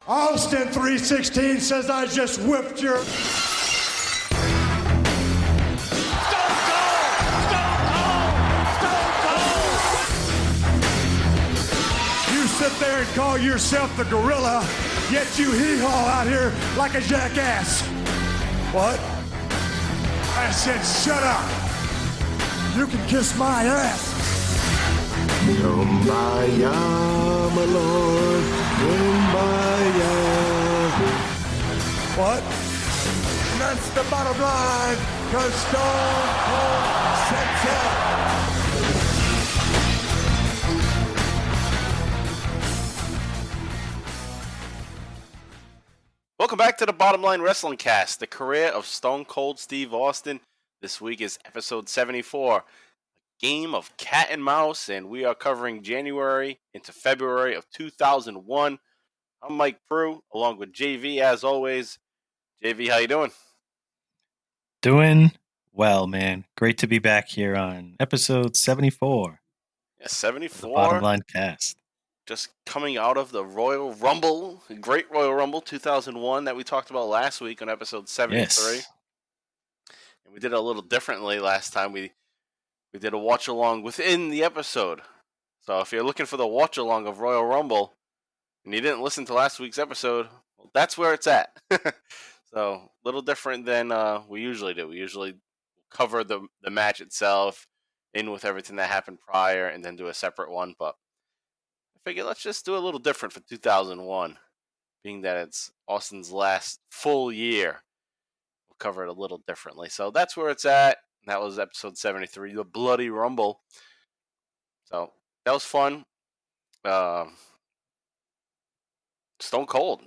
Austin 316 says I just whipped your... You sit there and call yourself the gorilla, yet you hee-haw out here like a jackass. What? I said shut up. You can kiss my ass. Kumbaya, my lord, kumbaya. What? And that's the bottom line, because Stone Cold said so. Welcome back to the Bottom Line Wrestling Cast, the career of Stone Cold Steve Austin. This week is episode 74, a game of cat and mouse, and we are covering January into February of 2001. I'm Mike Prue, along with JV as always. JV, how you doing? Doing well, man. Great to be back here on episode 74. Yeah, 74. The Bottom Line Cast. Just coming out of the Royal Rumble, Great Royal Rumble 2001 that we talked about last week on episode 73. Yes. And we did it a little differently last time. We did a watch along within the episode. So if you're looking for the watch along of Royal Rumble and you didn't listen to last week's episode, well, that's where it's at. So a little different than we usually do. We usually cover the match itself in with everything that happened prior and then do a separate one. But I figured let's just do a little different for 2001, being that it's Austin's last full year. We'll cover it a little differently. So that's where it's at. That was episode 73, the Bloody Rumble. So that was fun. Stone Cold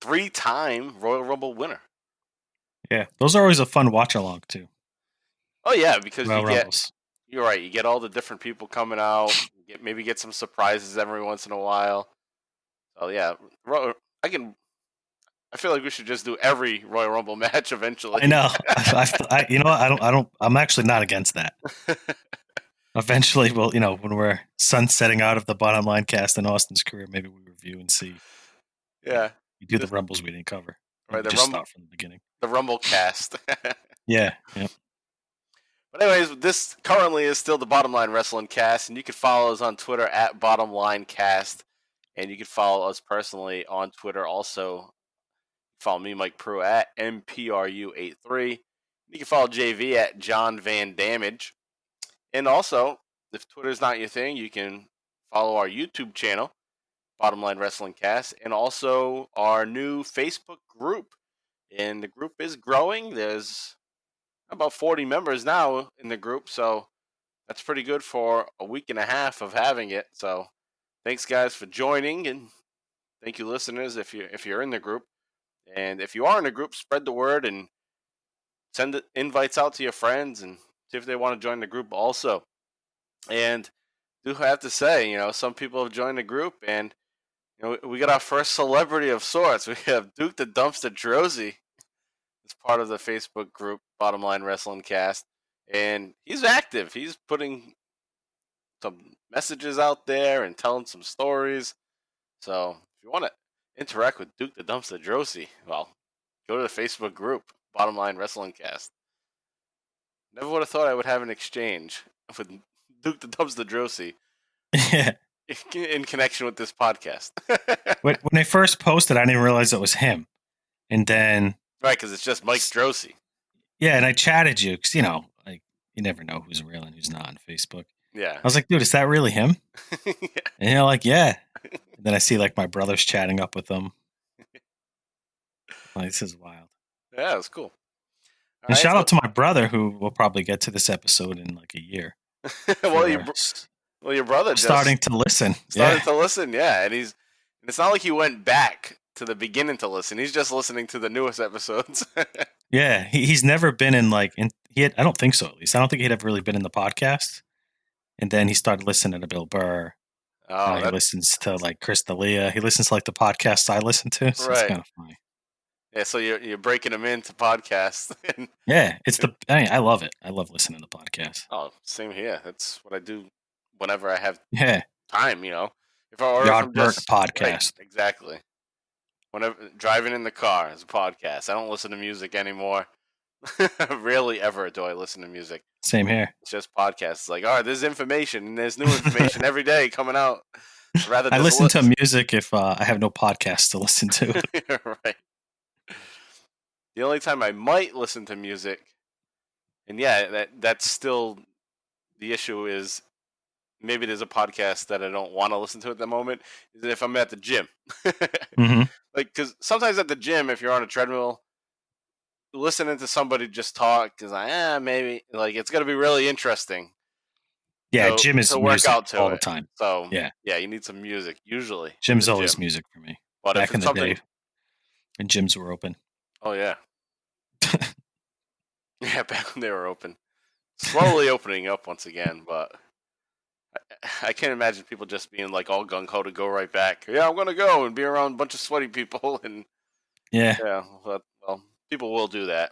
3-time Royal Rumble winner. Yeah, those are always a fun watch along too. Oh yeah, because Royal Rumbles. You're right. You get all the different people coming out. Maybe get some surprises every once in a while. So yeah, I feel like we should just do every Royal Rumble match eventually. I know. You know what? I'm actually not against that. Eventually, well, when we're sunsetting out of the Bottom Line Cast in Austin's career, maybe we review and see. Yeah. We do the Rumbles we didn't cover. Right. Just start from the beginning. The Rumble cast. Yeah. Yep. But anyways, this currently is still the Bottom Line Wrestling Cast, and you can follow us on Twitter at Bottom Line Cast, and you can follow us personally on Twitter also. Follow me, Mike Prue, at MPRU83. You can follow JV at John Van Damage. And also, if Twitter's not your thing, you can follow our YouTube channel, Bottom Line Wrestling Cast, and also our new Facebook group. And the group is growing. There's about 40 members now in the group, so that's pretty good for a week and a half of having it. So thanks, guys, for joining, and thank you, listeners, if you're in the group. And if you are in the group, spread the word and send invites out to your friends and see if they want to join the group also. And do have to say, some people have joined the group, and we got our first celebrity of sorts. We have Duke the Dumpster Drozy as part of the Facebook group, Bottom Line Wrestling Cast. And he's active. He's putting some messages out there and telling some stories. So if you want to interact with Duke the Dumpster Drozy, well, go to the Facebook group, Bottom Line Wrestling Cast. Never would have thought I would have an exchange with Duke the Dumpster Drozy. Yeah. In connection with this podcast. When they first posted, I didn't realize it was him. And then... Right, because it's just Mike Drozy. Yeah, and I chatted you, because, you never know who's real and who's not on Facebook. Yeah. I was like, dude, is that really him? Yeah. And you're like, yeah. And then I see, my brothers chatting up with them. This is wild. Yeah, it was cool. And shout out to my brother, who will probably get to this episode in, a year. Well, your brother just starting to listen. To listen, yeah. And it's not like he went back to the beginning to listen. He's just listening to the newest episodes. Yeah, he's never been in I don't think so, at least. I don't think he'd ever really been in the podcast. And then he started listening to Bill Burr. He listens to Chris D'Elia. He listens to the podcasts I listen to. So It's kind of funny. Yeah, so you're breaking him into podcasts. Yeah, I love it. I love listening to podcasts. Oh, same here. That's what I do whenever I have time. If Yardbird podcast. Right, exactly. Whenever driving in the car is a podcast. I don't listen to music anymore. Rarely ever do I listen to music. Same here. It's just podcasts. Like, all right, there's information, and there's new information every day coming out. Rather, I listen to music if I have no podcast to listen to. Right. The only time I might listen to music, and yeah, that's still the issue is maybe there's a podcast that I don't want to listen to at the moment, is if I'm at the gym. Mm-hmm. Like, because sometimes at the gym, if you're on a treadmill, listening to somebody just talk is like, maybe, like, it's going to be really interesting. Yeah, gym is to work music out to all it. the time. So, yeah, you need some music, usually. Gym's always music for me. But back if in it's the something... day when gyms were open. Oh, yeah. Yeah, back when they were open. Slowly opening up once again, but I can't imagine people just being like all gung-ho to go right back. Yeah, I'm going to go and be around a bunch of sweaty people. And yeah, well, people will do that.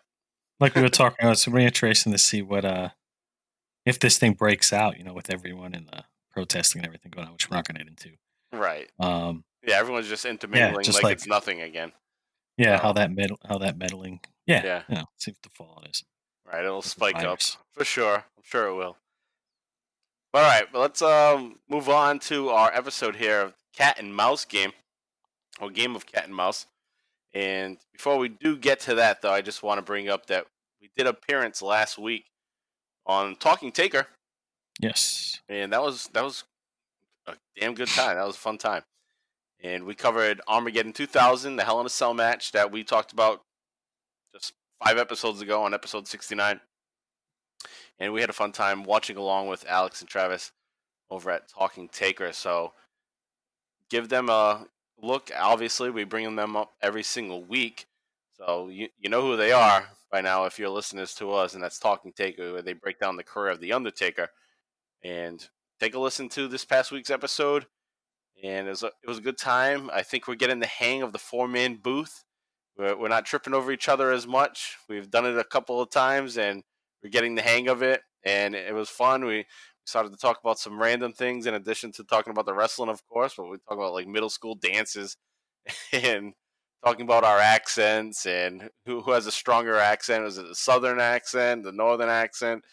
Like we were talking about, it's really interesting to see what if this thing breaks out, with everyone and the protesting and everything going on, which we're not going to get into. Right. Yeah, everyone's just intermingling just like it's nothing again. Yeah, how that meddling. Yeah. See what the fallout is. Right, it'll spike up for sure. I'm sure it will. All right, but let's move on to our episode here of Cat and Mouse game, or Game of Cat and Mouse. And before we do get to that, though, I just want to bring up that we did appearance last week on Talking Taker. Yes. And that was a damn good time. That was a fun time. And we covered Armageddon 2000, the Hell in a Cell match that we talked about just 5 episodes ago on episode 69. And we had a fun time watching along with Alex and Travis over at Talking Taker. So give them a look. Obviously, we bring them up every single week. So you know who they are by now if you're listeners to us, and that's Talking Taker, where they break down the career of The Undertaker. And take a listen to this past week's episode. And it was a good time. I think we're getting the hang of the 4-man booth. We're not tripping over each other as much. We've done it a couple of times, and we're getting the hang of it. And it was fun. We started to talk about some random things in addition to talking about the wrestling, of course. But we talk about like middle school dances and talking about our accents and who has a stronger accent. Was it the southern accent, the northern accent?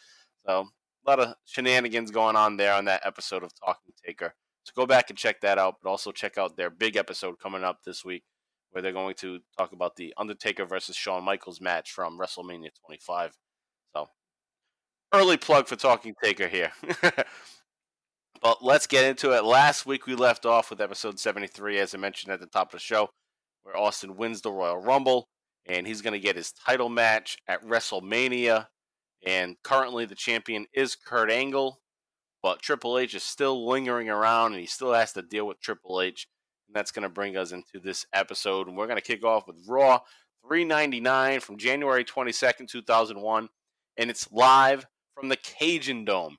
So a lot of shenanigans going on there on that episode of Talking Taker. So go back and check that out, but also check out their big episode coming up this week where they're going to talk about the Undertaker versus Shawn Michaels match from Wrestlemania 25. So early plug for Talking Taker here. But let's get into it. Last week we left off with episode 73, as I mentioned at the top of the show, where Austin wins the Royal Rumble, and he's going to get his title match at Wrestlemania. And currently the champion is Kurt Angle. But Triple H is still lingering around, and he still has to deal with Triple H. And that's going to bring us into this episode. And we're going to kick off with Raw 399 from January 22nd, 2001. And it's live from the Cajun Dome.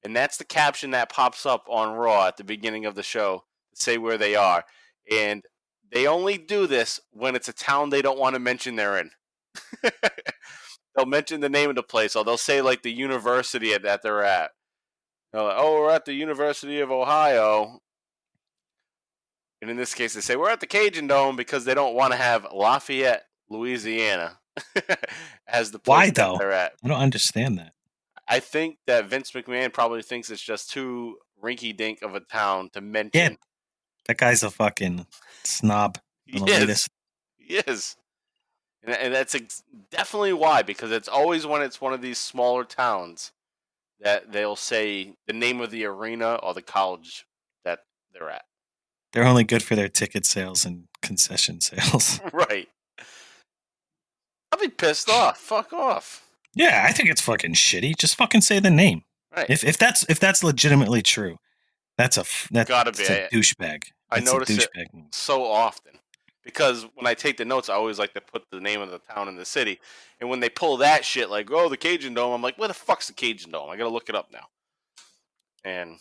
And that's the caption that pops up on Raw at the beginning of the show to say where they are. And they only do this when it's a town they don't want to mention they're in. They'll mention the name of the place, or they'll say, like, the university that they're at. Like, we're at the University of Ohio. And in this case, they say, we're at the Cajun Dome because they don't want to have Lafayette, Louisiana as the place Why, that though? they're at. I don't understand that. I think that Vince McMahon probably thinks it's just too rinky-dink of a town to mention. Yeah, that guy's a fucking snob. He is. And that's definitely why, because it's always when it's one of these smaller towns that they'll say the name of the arena or the college that they're at. They're only good for their ticket sales and concession sales. Right. I'll be pissed off. Fuck off. Yeah, I think it's fucking shitty. Just fucking say the name. Right. If that's legitimately true, that's a douchebag. I notice it so often. Because when I take the notes, I always like to put the name of the town and the city. And when they pull that shit, like, the Cajun Dome, I'm like, where the fuck's the Cajun Dome? I got to look it up now. And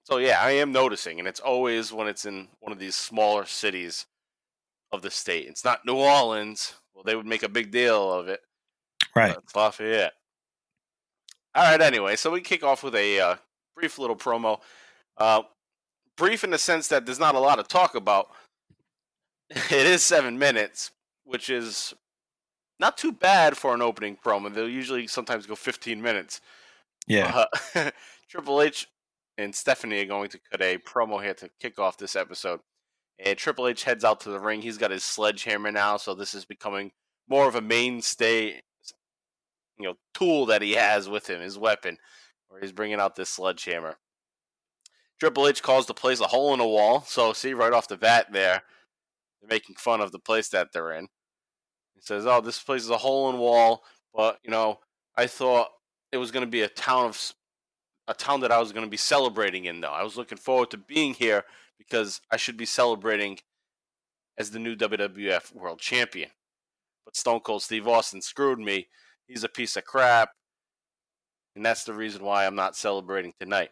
so, yeah, I am noticing. And it's always when it's in one of these smaller cities of the state. It's not New Orleans. Well, they would make a big deal of it. Right. It's Lafayette. All right, anyway. So we kick off with a brief little promo. Brief in the sense that there's not a lot to talk about. It is 7 minutes, which is not too bad for an opening promo. They'll usually sometimes go 15 minutes. Yeah. Triple H and Stephanie are going to cut a promo here to kick off this episode. And Triple H heads out to the ring. He's got his sledgehammer now, so this is becoming more of a mainstay, tool that he has with him, his weapon, where he's bringing out this sledgehammer. Triple H calls the place a hole in a wall. So see, right off the bat there, they're making fun of the place that they're in. He says, "Oh, this place is a hole in wall, but I thought it was going to be a town that I was going to be celebrating in. Though I was looking forward to being here because I should be celebrating as the new WWF World Champion. But Stone Cold Steve Austin screwed me. He's a piece of crap, and that's the reason why I'm not celebrating tonight.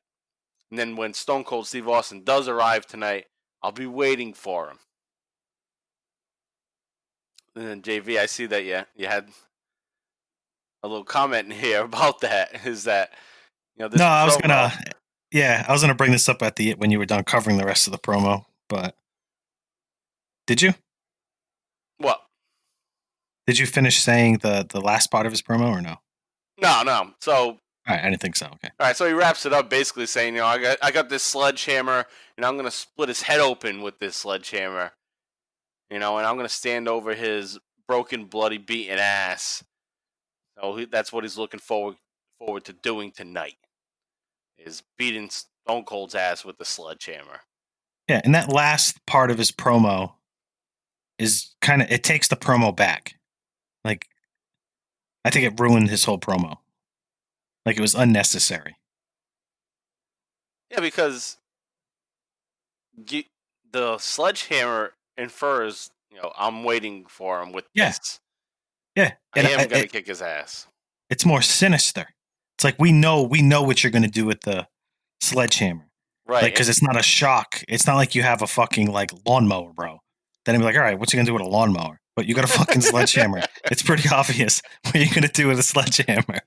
And then when Stone Cold Steve Austin does arrive tonight, I'll be waiting for him." And then JV, I see that you had a little comment in here about that. Is that this? No, I was gonna bring this up when you were done covering the rest of the promo, but did you? What? Did you finish saying the last part of his promo or no? No. So all right, I didn't think so. Okay. All right, so he wraps it up basically saying, I got this sledgehammer, and I'm gonna split his head open with this sledgehammer, and I'm gonna stand over his broken, bloody, beaten ass. So that's what he's looking forward to doing tonight, is beating Stone Cold's ass with the sledgehammer. Yeah, and that last part of his promo is it takes the promo back. Like, I think it ruined his whole promo. Like, it was unnecessary. Yeah, because the sledgehammer infers, I'm waiting for him with this. Yeah. I am going to kick his ass. It's more sinister. It's like, we know what you're going to do with the sledgehammer. Right. Like, because it's not a shock. It's not like you have a fucking, lawnmower, bro. Then I'd be like, all right, what's he going to do with a lawnmower? But you got a fucking sledgehammer. It's pretty obvious what you're going to do with a sledgehammer.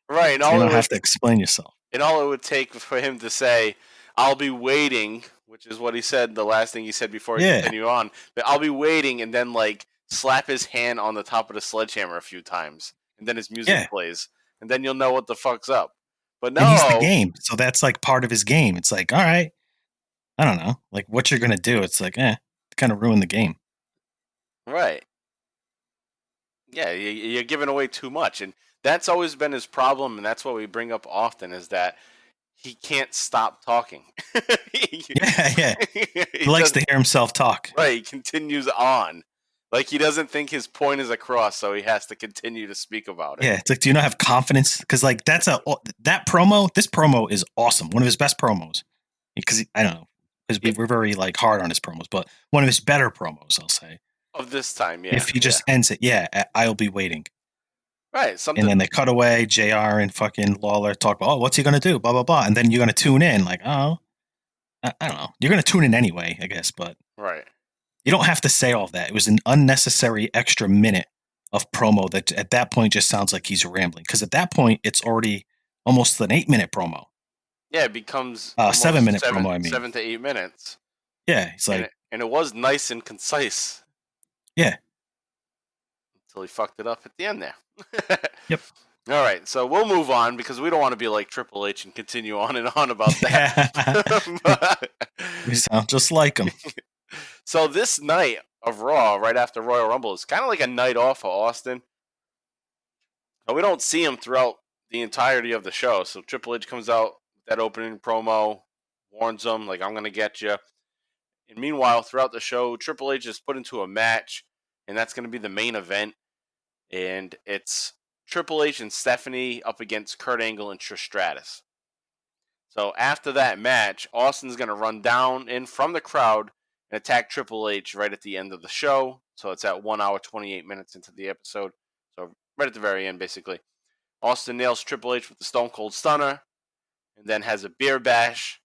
Right. And so you don't have to explain yourself. And all it would take for him to say, "I'll be waiting," which is what he said, the last thing he said before he continued on. But I'll be waiting, and then slap his hand on the top of the sledgehammer a few times, and then his music plays, and then you'll know what the fuck's up. But no, and he's the game, so that's part of his game. It's like, all right, I don't know, what you're gonna do. It's like, kind of ruin the game. Right. Yeah, you're giving away too much, and that's always been his problem, and that's what we bring up often, is that he can't stop talking. Yeah. He likes to hear himself talk. Right, he continues on. He doesn't think his point is across, so he has to continue to speak about it. Yeah, it's like, do you not have confidence? Because this promo is awesome. One of his best promos. Because I don't know, because we're very hard on his promos, but one of his better promos, I'll say. Of this time, yeah. If he just ends it, I'll be waiting. Right. And then they cut away, JR and fucking Lawler talk about, what's he going to do? Blah, blah, blah. And then you're going to tune in I don't know. You're going to tune in anyway, I guess, but right. You don't have to say all that. It was an unnecessary extra minute of promo that at that point just sounds like he's rambling. Because at that point, it's already almost an 8-minute promo. Yeah, it becomes 7-minute promo, I mean. 7 to 8 minutes. Yeah, it's like... And it was nice and concise. Yeah. Until he fucked it up at the end there. Yep. All right, so we'll move on because we don't want to be like Triple H and continue on and on about that. We sound just like him. So this night of Raw, right after Royal Rumble, is kind of like a night off for Austin. And we don't see him throughout the entirety of the show. So Triple H comes out with that opening promo, warns him, I'm going to get you. And meanwhile, throughout the show, Triple H is put into a match, and that's going to be the main event. And it's Triple H and Stephanie up against Kurt Angle and Trish Stratus. So after that match, Austin's going to run down in from the crowd and attack Triple H right at the end of the show. So it's at 1 hour, 28 minutes into the episode. So right at the very end, basically. Austin nails Triple H with the Stone Cold Stunner and then has a beer bash.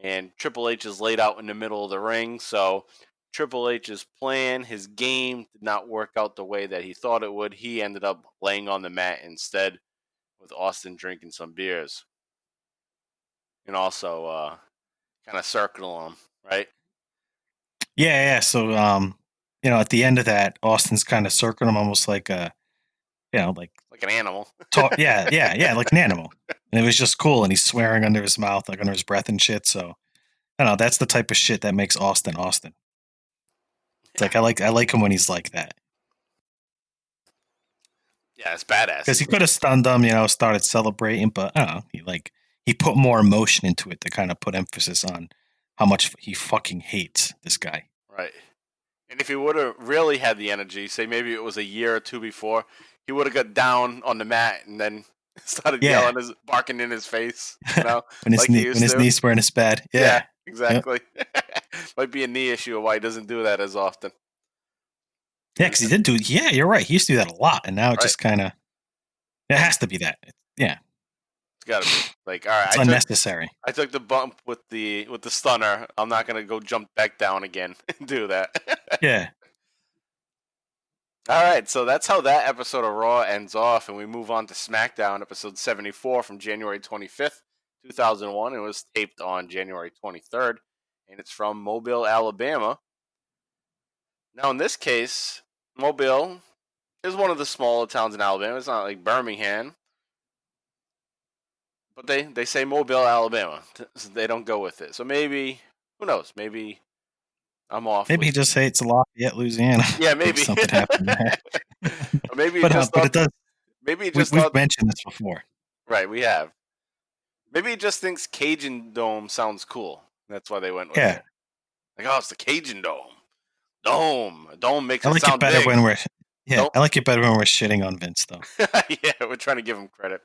And Triple H is laid out in the middle of the ring. So Triple H's plan, his game, did not work out the way that he thought it would. He ended up laying on the mat instead with Austin drinking some beers. And also kind of circling him, right? Yeah. So, at the end of that, Austin's kind of circling him almost like like an animal. Yeah, like an animal. And it was just cool. And he's swearing under his mouth, like under his breath and shit. So, I don't know. That's the type of shit that makes Austin Austin. It's like I like him when he's like that. Yeah, it's badass. Because he could have stunned him, started celebrating, but I don't know. He put more emotion into it to kind of put emphasis on how much he fucking hates this guy. Right. And if he would have really had the energy, say maybe it was a year or two before, he would have got down on the mat and then started yelling, barking in his face, when his knees were in his bed. Yeah, exactly. Yep. Might be a knee issue of why he doesn't do that as often. Yeah, because he did do. Yeah, you're right. He used to do that a lot, and now it just kind of. It has to be that. Yeah, it's got to be like, all right, it's unnecessary. I took the bump with the stunner. I'm not gonna go jump back down again and do that. Yeah. All right, so that's how that episode of Raw ends off, and we move on to SmackDown, episode 74 from January 25th, 2001. It was taped on January 23rd, and it's from Mobile, Alabama. Now, in this case, Mobile is one of the smaller towns in Alabama. It's not like Birmingham, but they say Mobile, Alabama. So they don't go with it. So maybe, who knows? Maybe I'm off. Maybe he just hates Lafayette, Louisiana. Yeah, maybe something happened there. Or maybe but it does. Maybe we've mentioned this before. Right, we have. Maybe he just thinks Cajun Dome sounds cool. That's why they went with it. Like, oh, it's the Cajun Dome. Dome makes it sound big. I like it better when we're shitting on Vince, though. Yeah, we're trying to give him credit.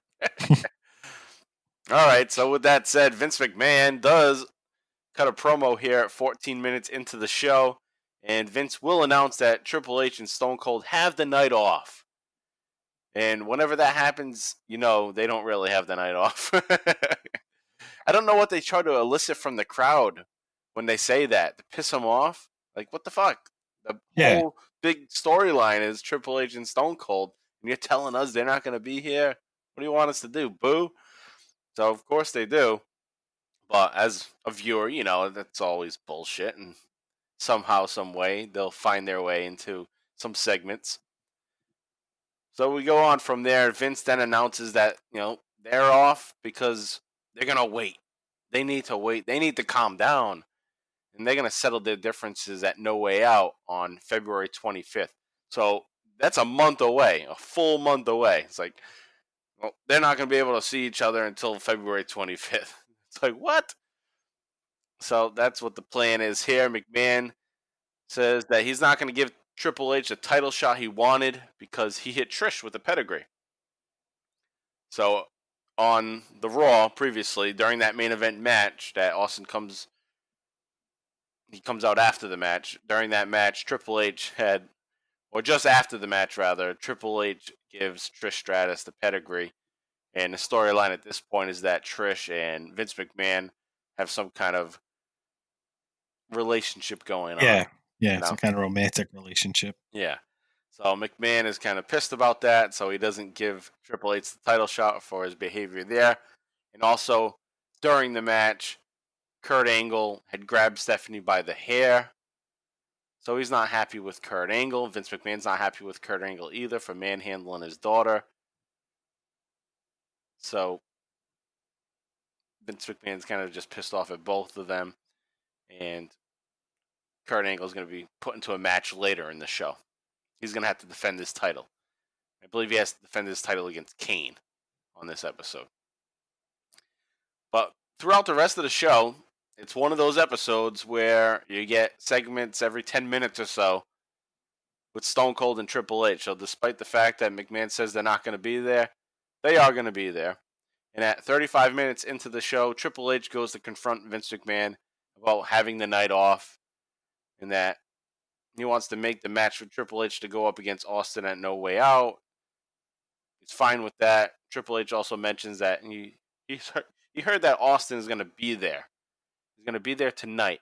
All right, so with that said, Vince McMahon does cut a promo here at 14 minutes into the show, and Vince will announce that Triple H and Stone Cold have the night off. And whenever that happens, they don't really have the night off. I don't know what they try to elicit from the crowd when they say that to piss them off. Like, what the fuck? The whole big storyline is Triple H and Stone Cold, and you're telling us they're not going to be here? What do you want us to do, boo? So, of course they do. But as a viewer, that's always bullshit. And somehow, some way, they'll find their way into some segments. So we go on from there. Vince then announces that, they're off because they're going to wait. They need to wait. They need to calm down. And they're going to settle their differences at No Way Out on February 25th. So that's a month away, a full month away. It's like, well, they're not going to be able to see each other until February 25th. It's like, what? So that's what the plan is here. McMahon says that he's not going to give Triple H the title shot he wanted because he hit Trish with a pedigree. So on the Raw previously, during that main event match that Austin comes out after the match. During that match, Triple H just after the match rather, Triple H gives Trish Stratus the pedigree. And the storyline at this point is that Trish and Vince McMahon have some kind of relationship going on. Yeah, some kind of romantic relationship. Yeah. So McMahon is kind of pissed about that, so he doesn't give Triple H the title shot for his behavior there. And also, during the match, Kurt Angle had grabbed Stephanie by the hair. So he's not happy with Kurt Angle. Vince McMahon's not happy with Kurt Angle either for manhandling his daughter. So Vince McMahon's kind of just pissed off at both of them. And Kurt Angle's going to be put into a match later in the show. He's going to have to defend his title. I believe he has to defend his title against Kane on this episode. But throughout the rest of the show, it's one of those episodes where you get segments every 10 minutes or so with Stone Cold and Triple H. So despite the fact that McMahon says they're not going to be there, they are going to be there. And at 35 minutes into the show, Triple H goes to confront Vince McMahon about having the night off and that he wants to make the match for Triple H to go up against Austin at No Way Out. He's fine with that. Triple H also mentions that he heard that Austin is going to be there. He's going to be there tonight.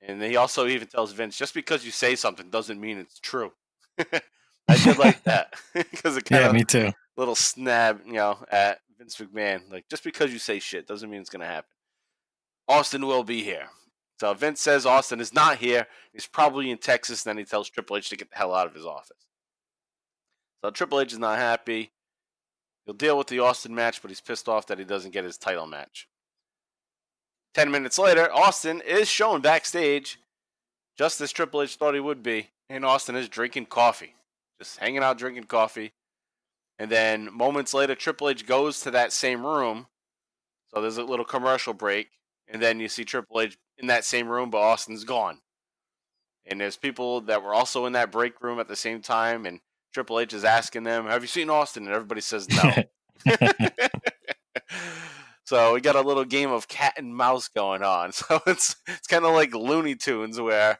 And he also even tells Vince, just because you say something doesn't mean it's true. I did like that. Because it kind of me too. Little snap, at Vince McMahon. Like, just because you say shit doesn't mean it's going to happen. Austin will be here. So Vince says Austin is not here. He's probably in Texas. Then he tells Triple H to get the hell out of his office. So Triple H is not happy. He'll deal with the Austin match, but he's pissed off that he doesn't get his title match. 10 minutes later, Austin is shown backstage, just as Triple H thought he would be, and Austin is drinking coffee. Just hanging out drinking coffee. And then moments later, Triple H goes to that same room. So there's a little commercial break. And then you see Triple H in that same room, but Austin's gone. And there's people that were also in that break room at the same time. And Triple H is asking them, have you seen Austin? And everybody says no. So we got a little game of cat and mouse going on. So it's kind of like Looney Tunes where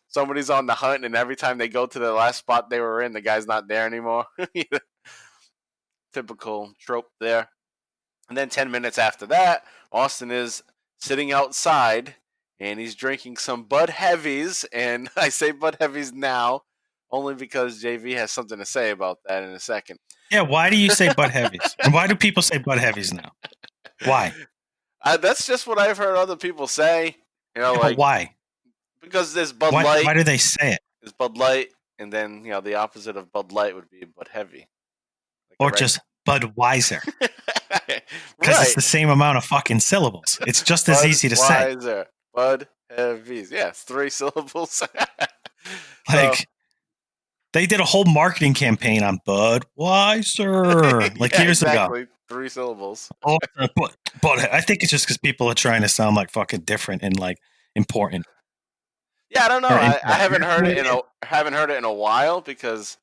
somebody's on the hunt and every time they go to the last spot they were in, the guy's not there anymore. Typical trope there. And then 10 minutes after that, Austin is sitting outside and he's drinking some Bud Heavies. And I say Bud Heavies now only because JV has something to say about that in a second. Yeah, why do you say Bud Heavies? And why do people say Bud Heavies now? Why? That's just what I've heard other people say. You know, like why? Because there's Bud Light. Why do they say it? There's Bud Light, and then the opposite of Bud Light would be Bud Heavy, like or just Budweiser. Because it's the same amount of fucking syllables. It's just as easy to say. Bud Heavies. Yeah, it's 3 syllables. They did a whole marketing campaign on Budweiser years ago. 3 syllables. But I think it's just because people are trying to sound like fucking different and like important. Yeah, I don't know. I haven't heard it in a while because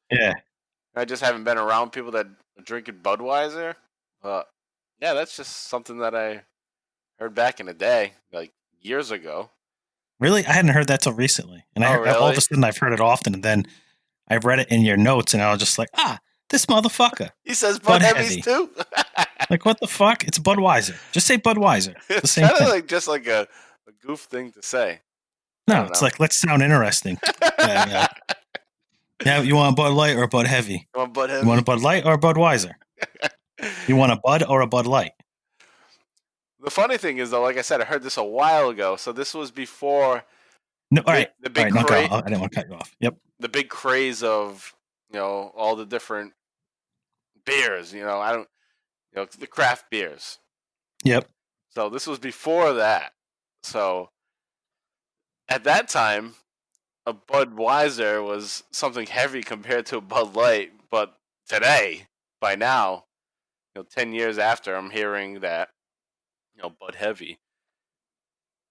I just haven't been around people that are drinking Budweiser. Yeah, that's just something that I heard back in the day, like years ago. Really, I hadn't heard that till recently, and really? All of a sudden I've heard it often, and then I've read it in your notes, and I was just like, this motherfucker. He says Bud Heavies too. Like, what the fuck? It's Budweiser. Just say Budweiser. It's the same thing. Like just like a goof thing to say. No, it's like, let's sound interesting. Yeah, you want a Bud Light or a Bud Heavy? You want Bud Heavy? You want a Bud Light or a Budweiser? You want a Bud or a Bud Light? The funny thing is, though, like I said, I heard this a while ago. So this was before the big craze. I didn't want to cut you off. Yep. The big craze of all the different beers. The craft beers. Yep. So this was before that. So at that time, a Budweiser was something heavy compared to a Bud Light. But today, by now, 10 years after, I'm hearing that, Bud Heavy.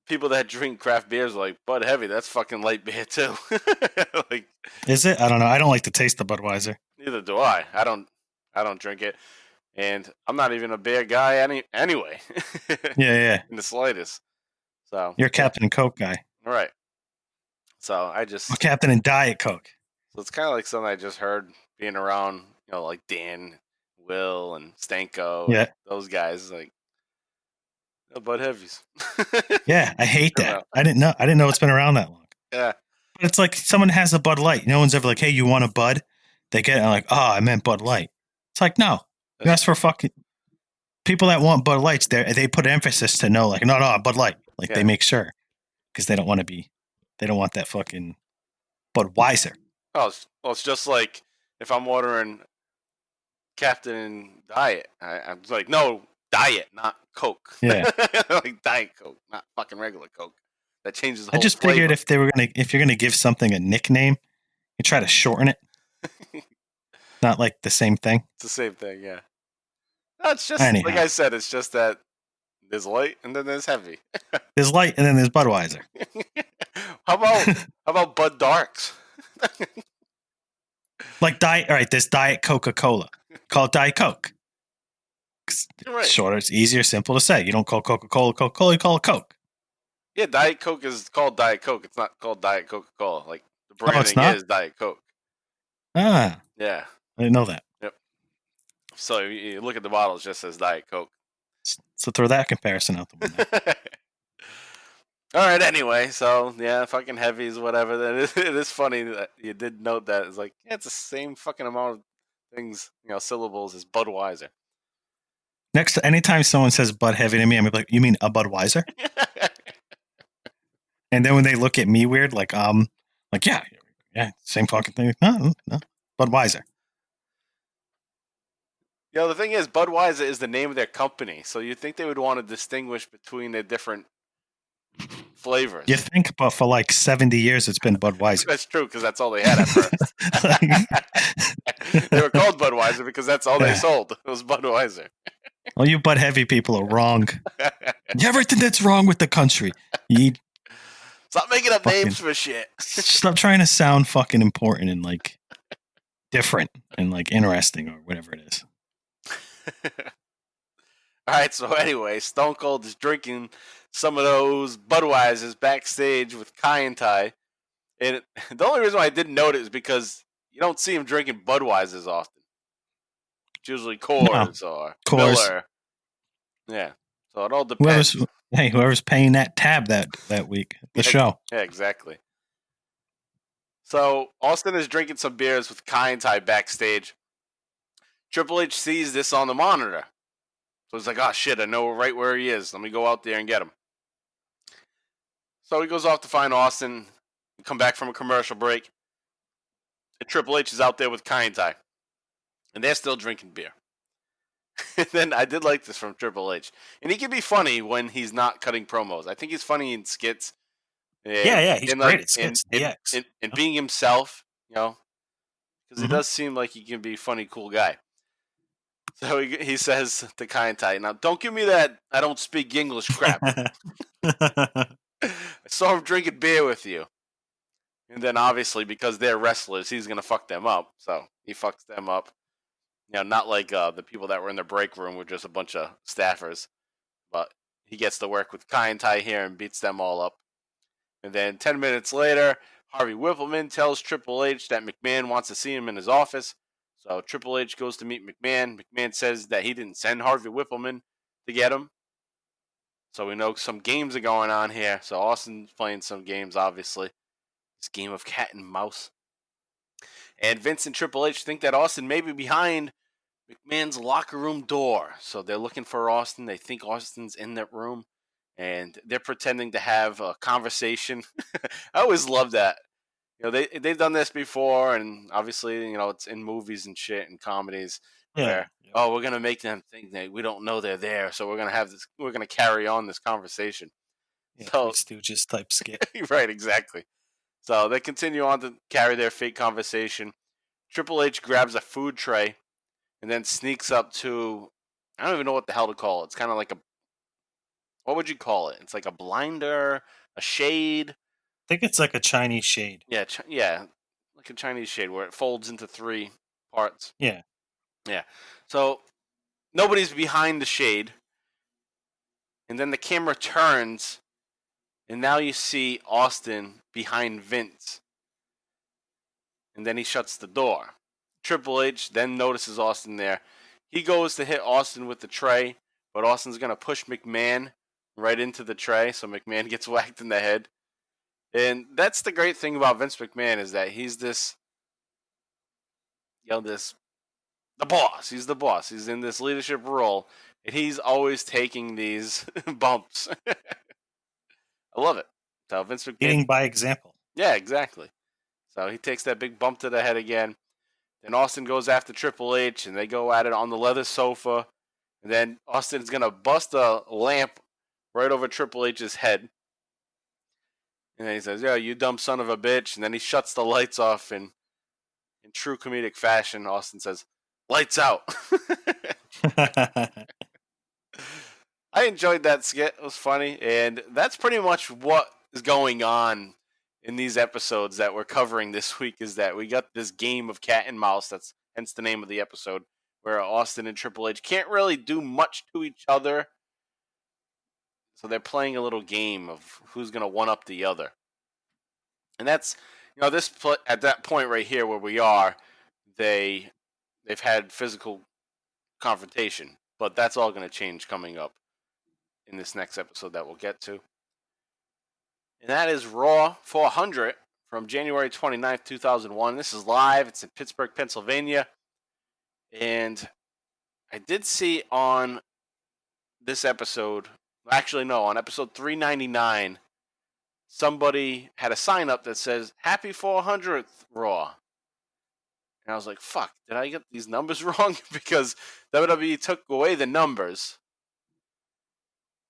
People that drink craft beers are like, Bud Heavy, that's fucking light beer too. Is it? I don't know. I don't like the taste of Budweiser. Neither do I. I don't drink it. And I'm not even a beer guy anyway. Yeah. In the slightest. So you're a Captain and Coke guy. All right. So I'm Captain and Diet Coke. So it's kind of like something I just heard being around, like Dan, Will, and Stanko. Yeah. Those guys, like, Bud Heavies. Yeah, I hate that. I didn't know it's been around that long. Yeah. But it's like someone has a Bud Light. No one's ever like, hey, you want a Bud? They get it and like, I meant Bud Light. It's like, no. You ask for fucking people that want Bud Lights, they put emphasis to no, Bud Light. Like they make sure. Because they don't want that fucking Budweiser. Oh, well, it's just like if I'm ordering Captain Diet. I'm like, no, Diet, not Coke. Yeah. Like Diet Coke, not fucking regular Coke. That changes the whole I just flavor. figured if you're gonna give something a nickname, you try to shorten it. Not like the same thing. It's the same thing, yeah. No, it's just Anyhow. like I said, it's just that there's light and then there's heavy. There's light and then there's Budweiser. How about Bud Darks? Like Diet, all right, there's Diet Coca-Cola. Call it Diet Coke. Right. Shorter, it's easier, simple to say. You don't call Coca-Cola Coca-Cola, you call it Coke. Yeah, Diet Coke is called Diet Coke. It's not called Diet Coca-Cola. Like the branding is Diet Coke. Ah. Yeah. I didn't know that. Yep. So you look at the bottle, it just says Diet Coke. So throw that comparison out the window. All right, anyway, so yeah, fucking Heavies, whatever. It is funny that you did note that. It's like, yeah, it's the same fucking amount of things, syllables as Budweiser. Next, anytime someone says Bud Heavy to me, I'm like, you mean a Budweiser? And then when they look at me weird, like yeah, same fucking thing. No, Budweiser. The thing is, Budweiser is the name of their company, so you'd think they would want to distinguish between the different flavors. You think, but for like 70 years, it's been Budweiser. That's true, because that's all they had at first. They were called Budweiser because that's all they sold. It was Budweiser. Well, you Bud Heavy people are wrong. Everything that's wrong with the country. Stop making up names for shit. Stop trying to sound fucking important and like different and like interesting or whatever it is. All right, so anyway, Stone Cold is drinking some of those Budweisers backstage with Kai and Tai. And the only reason why I didn't note it is because you don't see him drinking Budweisers often. It's usually Coors or Miller. Yeah, so it all depends. Whoever's paying that tab that week, the show. Yeah, exactly. So Austin is drinking some beers with Kai and Tai backstage. Triple H sees this on the monitor. So he's like, oh shit, I know right where he is. Let me go out there and get him. So he goes off to find Austin, come back from a commercial break. And Triple H is out there with Kai and Tai. And they're still drinking beer. And then I did like this from Triple H. And he can be funny when he's not cutting promos. I think he's funny in skits. And, he's great at skits. And being himself, because he does seem like he can be a funny, cool guy. So he says to Kai and Tai, now don't give me that I don't speak English crap. I saw him drinking beer with you. And then obviously because they're wrestlers, he's going to fuck them up. So he fucks them up. Not like the people that were in the break room were just a bunch of staffers. But he gets to work with Kai and Tai here and beats them all up. And then 10 minutes later, Harvey Whippleman tells Triple H that McMahon wants to see him in his office. So Triple H goes to meet McMahon. McMahon says that he didn't send Harvey Whippleman to get him. So we know some games are going on here. So Austin's playing some games, obviously. This game of cat and mouse. And Vince and Triple H think that Austin may be behind McMahon's locker room door. So they're looking for Austin. They think Austin's in that room. And they're pretending to have a conversation. I always love that. They've done this before, and obviously, it's in movies and shit and comedies where, we're gonna make them think that we don't know they're there, so we're gonna carry on this conversation. Yeah, so Stooges type skit. Right, exactly. So they continue on to carry their fake conversation. Triple H grabs a food tray and then sneaks up to, I don't even know what the hell to call it. It's kind of like what would you call it? It's like a blinder, a shade. I think it's like a Chinese shade. Yeah, like a Chinese shade where it folds into 3 parts. Yeah. So nobody's behind the shade. And then the camera turns, and now you see Austin behind Vince. And then he shuts the door. Triple H then notices Austin there. He goes to hit Austin with the tray, but Austin's going to push McMahon right into the tray, so McMahon gets whacked in the head. And that's the great thing about Vince McMahon is that he's the boss. He's the boss. He's in this leadership role, and he's always taking these bumps. I love it. So Vince McMahon, leading by example. Yeah, exactly. So he takes that big bump to the head again. Then Austin goes after Triple H, and they go at it on the leather sofa. And then Austin's gonna bust a lamp right over Triple H's head. And then he says, "Yeah, you dumb son of a bitch." And then he shuts the lights off, and in true comedic fashion, Austin says, "Lights out." I enjoyed that skit. It was funny. And that's pretty much what is going on in these episodes that we're covering this week, is that we got this game of cat and mouse. That's hence the name of the episode, where Austin and Triple H can't really do much to each other. So they're playing a little game of who's going to one-up the other. And that's, at that point right here where we are, they've had physical confrontation. But that's all going to change coming up in this next episode that we'll get to. And that is Raw 400 from January 29th, 2001. This is live. It's in Pittsburgh, Pennsylvania. And I did see on this episode... Actually, no. On episode 399, somebody had a sign up that says, Happy 400th Raw. And I was like, fuck, did I get these numbers wrong? Because WWE took away the numbers.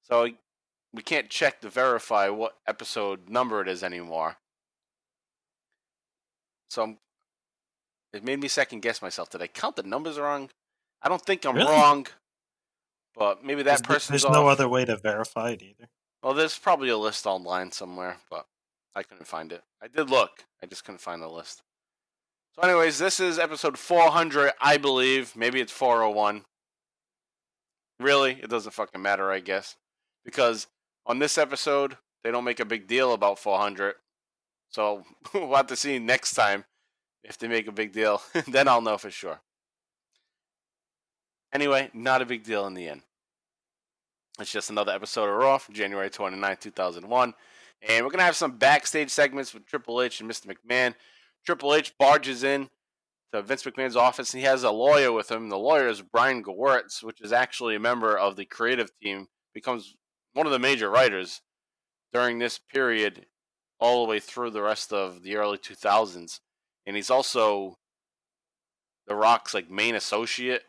So we can't check to verify what episode number it is anymore. So it made me second guess myself. Did I count the numbers wrong? I don't think I'm wrong. But maybe that person's off. There's no other way to verify it either. Well, there's probably a list online somewhere, but I couldn't find it. I did look. I just couldn't find the list. So anyways, this is episode 400, I believe. Maybe it's 401. Really? It doesn't fucking matter, I guess. Because on this episode, they don't make a big deal about 400. So we'll have to see next time if they make a big deal. Then I'll know for sure. Anyway, not a big deal in the end. It's just another episode of Raw from January 29, 2001. And we're going to have some backstage segments with Triple H and Mr. McMahon. Triple H barges in to Vince McMahon's office, and he has a lawyer with him. The lawyer is Brian Gewirtz, which is actually a member of the creative team, becomes one of the major writers during this period all the way through the rest of the early 2000s. And he's also The Rock's like main associate.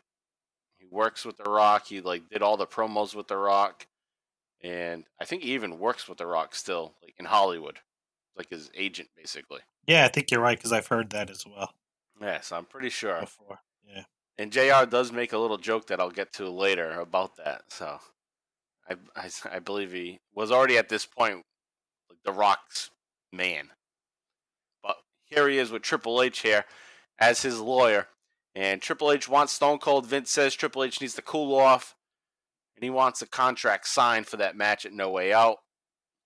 He works with The Rock. He like did all the promos with The Rock. And I think he even works with The Rock still, like in Hollywood. Like his agent, basically. Yeah, I think you're right, because I've heard that as well. Yes, I'm pretty sure. Before, yeah. And JR does make a little joke that I'll get to later about that. So I believe he was already at this point like The Rock's man. But here he is with Triple H here as his lawyer. And Triple H wants Stone Cold. Vince says Triple H needs to cool off. And he wants a contract signed for that match at No Way Out.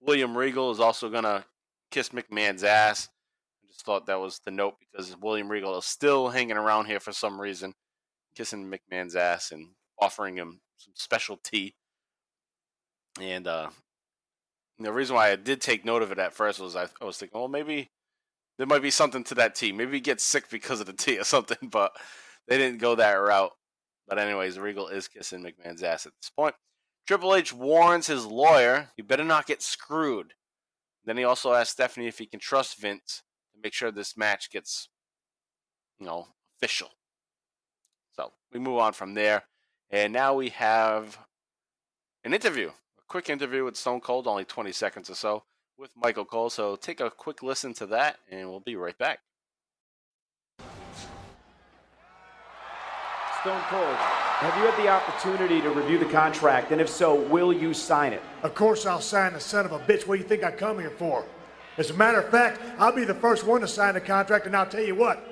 William Regal is also going to kiss McMahon's ass. I just thought that was the note because William Regal is still hanging around here for some reason, kissing McMahon's ass and offering him some special tea. And the reason why I did take note of it at first was I was thinking, well, maybe there might be something to that tea. Maybe he gets sick because of the tea or something, but they didn't go that route. But anyways, Regal is kissing McMahon's ass at this point. Triple H warns his lawyer, you better not get screwed. Then he also asks Stephanie if he can trust Vince to make sure this match gets, official. So we move on from there. And now we have an interview, a quick interview with Stone Cold, only 20 seconds or so, with Michael Cole. So take a quick listen to that, and we'll be right back. Stone Cold, have you had the opportunity to review the contract? And if so, will you sign it? Of course I'll sign the son of a bitch. What do you think I come here for? As a matter of fact, I'll be the first one to sign the contract, and I'll tell you what.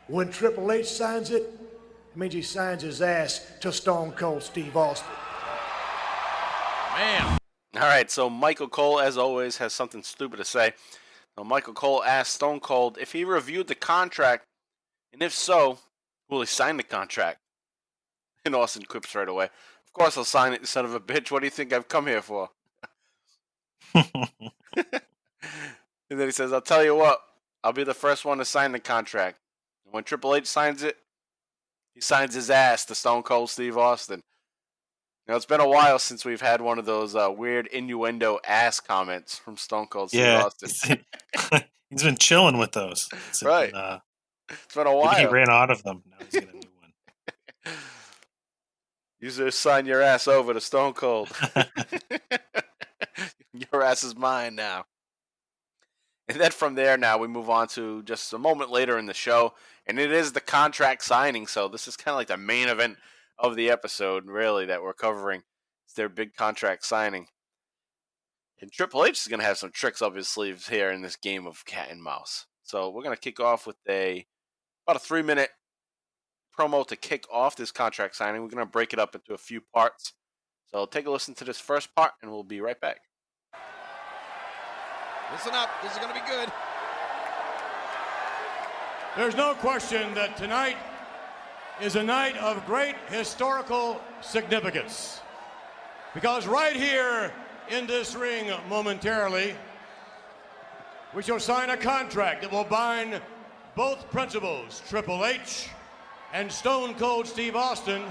When Triple H signs it, it means he signs his ass to Stone Cold Steve Austin. Man. All right, so Michael Cole, as always, has something stupid to say. Now, Michael Cole asked Stone Cold if he reviewed the contract, and if so, will he sign the contract? And Austin quips right away, of course I'll sign it, you son of a bitch. What do you think I've come here for? And then he says, I'll tell you what, I'll be the first one to sign the contract. And when Triple H signs it, he signs his ass to Stone Cold Steve Austin. It's been a while since we've had one of those weird innuendo ass comments from Stone Cold Steve Austin. He's been chilling with those. Right. It's been a while. He ran out of them. Now he's getting a new one. You just sign your ass over to Stone Cold. Your ass is mine now. And then from there now we move on to just a moment later in the show. And it is the contract signing. So this is kind of like the main event of the episode, really, that we're covering. It's their big contract signing. And Triple H is going to have some tricks up his sleeves here in this game of cat and mouse. So we're going to kick off with about a 3-minute promo to kick off this contract signing. We're going to break it up into a few parts. So take a listen to this first part, and we'll be right back. Listen up. This is going to be good. There's no question that tonight is a night of great historical significance. Because right here in this ring momentarily, we shall sign a contract that will bind both principals, Triple H and Stone Cold Steve Austin,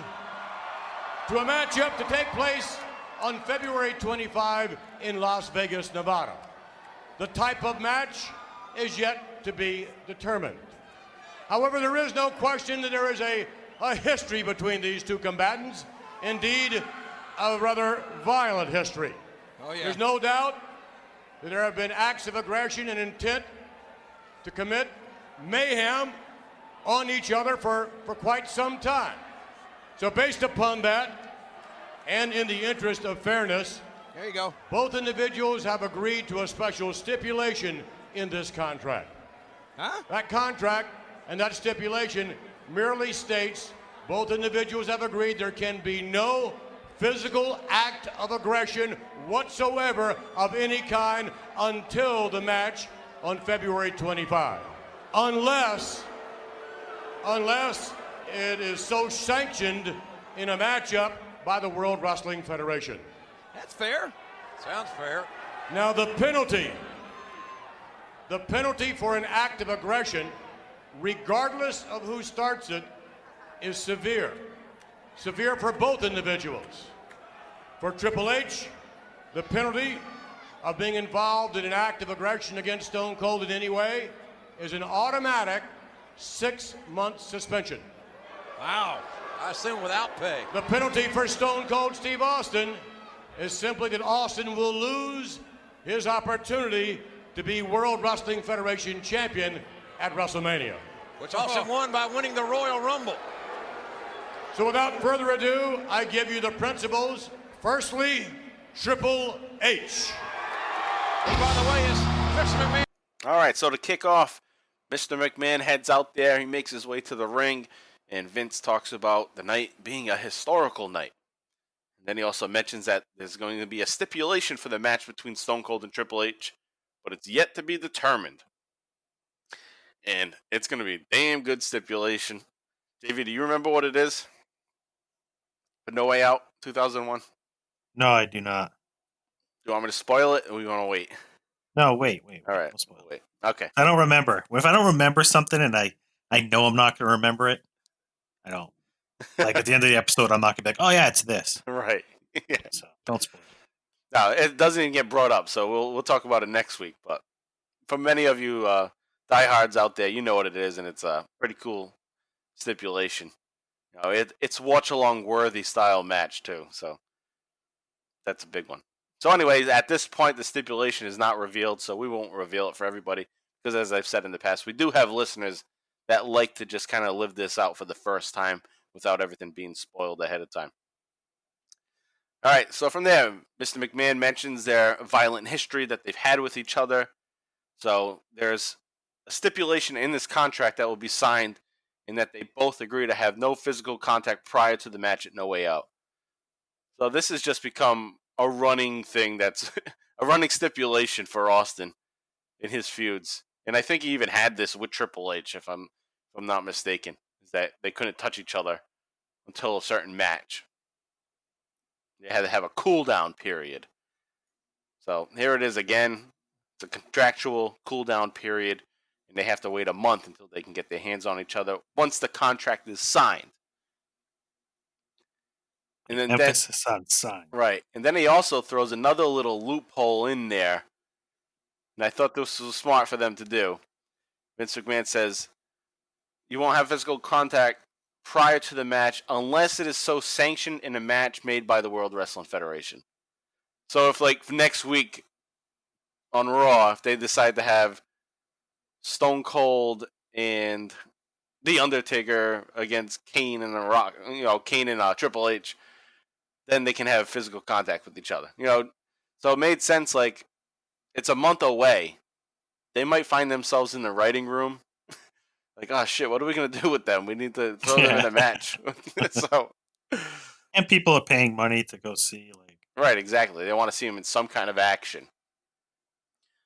to a matchup to take place on February 25 in Las Vegas, Nevada. The type of match is yet to be determined. However, there is no question that there is a history between these two combatants. Indeed, a rather violent history. Oh, yeah. There's no doubt that there have been acts of aggression and intent to commit mayhem on each other for quite some time. So based upon that, and in the interest of fairness, There you go. both individuals have agreed to a special stipulation in this contract. Huh? That contract and that stipulation merely states both individuals have agreed there can be no physical act of aggression whatsoever of any kind until the match on February 25. Unless it is so sanctioned in a matchup by the World Wrestling Federation. That's fair. Sounds fair. Now the penalty for an act of aggression, regardless of who starts it, is severe. Severe for both individuals. For Triple H, the penalty of being involved in an act of aggression against Stone Cold in any way is an automatic 6-month suspension. Wow. I assume without pay. The penalty for Stone Cold Steve Austin is simply that Austin will lose his opportunity to be World Wrestling Federation champion at Wrestlemania. Which Austin won by winning the Royal Rumble. So without further ado, I give you the principles. Firstly, Triple H. Who, by the way, is Mr. McMahon. All right, so to kick off, Mr. McMahon heads out there. He makes his way to the ring, and Vince talks about the night being a historical night. And then he also mentions that there's going to be a stipulation for the match between Stone Cold and Triple H, but it's yet to be determined. And it's going to be a damn good stipulation. JV, do you remember what it is? For No Way Out 2001? No, I do not. Do you want me to spoil it, or we want to wait? No, wait. All right, Don't spoil it. wait. Okay. I don't remember. If I don't remember something and I know I'm not going to remember it, I don't. Like at the end of the episode, I'm not going to be like, oh yeah, it's this. Right. Yeah. So don't spoil it. No, it doesn't even get brought up, so we'll talk about it next week. But for many of you diehards out there, you know what it is, and it's a pretty cool stipulation. You know, it's watch along worthy style match too, so that's a big one. So, anyways, at this point, the stipulation is not revealed, so we won't reveal it for everybody because, as I've said in the past, we do have listeners that like to just kind of live this out for the first time without everything being spoiled ahead of time. All right, so from there, Mr. McMahon mentions their violent history that they've had with each other. So there's a stipulation in this contract that will be signed in that they both agree to have no physical contact prior to the match at No Way Out. So this has just become a running thing that's a running stipulation for Austin in his feuds. And I think he even had this with Triple H, if I'm not mistaken, is that they couldn't touch each other until a certain match. They had to have a cool down period. So here it is again. It's a contractual cool down period, and they have to wait a month until they can get their hands on each other once the contract is signed. And then Emphasis on sign. right. And then he also throws another little loophole in there. And I thought this was smart for them to do. Vince McMahon says, you won't have physical contact prior to the match unless it is so sanctioned in a match made by the World Wrestling Federation. So if, like, next week on Raw, if they decide to have Stone Cold and The Undertaker against Kane and Triple H, then they can have physical contact with each other. So it made sense, like, it's a month away. They might find themselves in the writing room. Like, oh shit, what are we going to do with them? We need to throw them in a match. So, And people are paying money to go see. Right, exactly. They want to see them in some kind of action.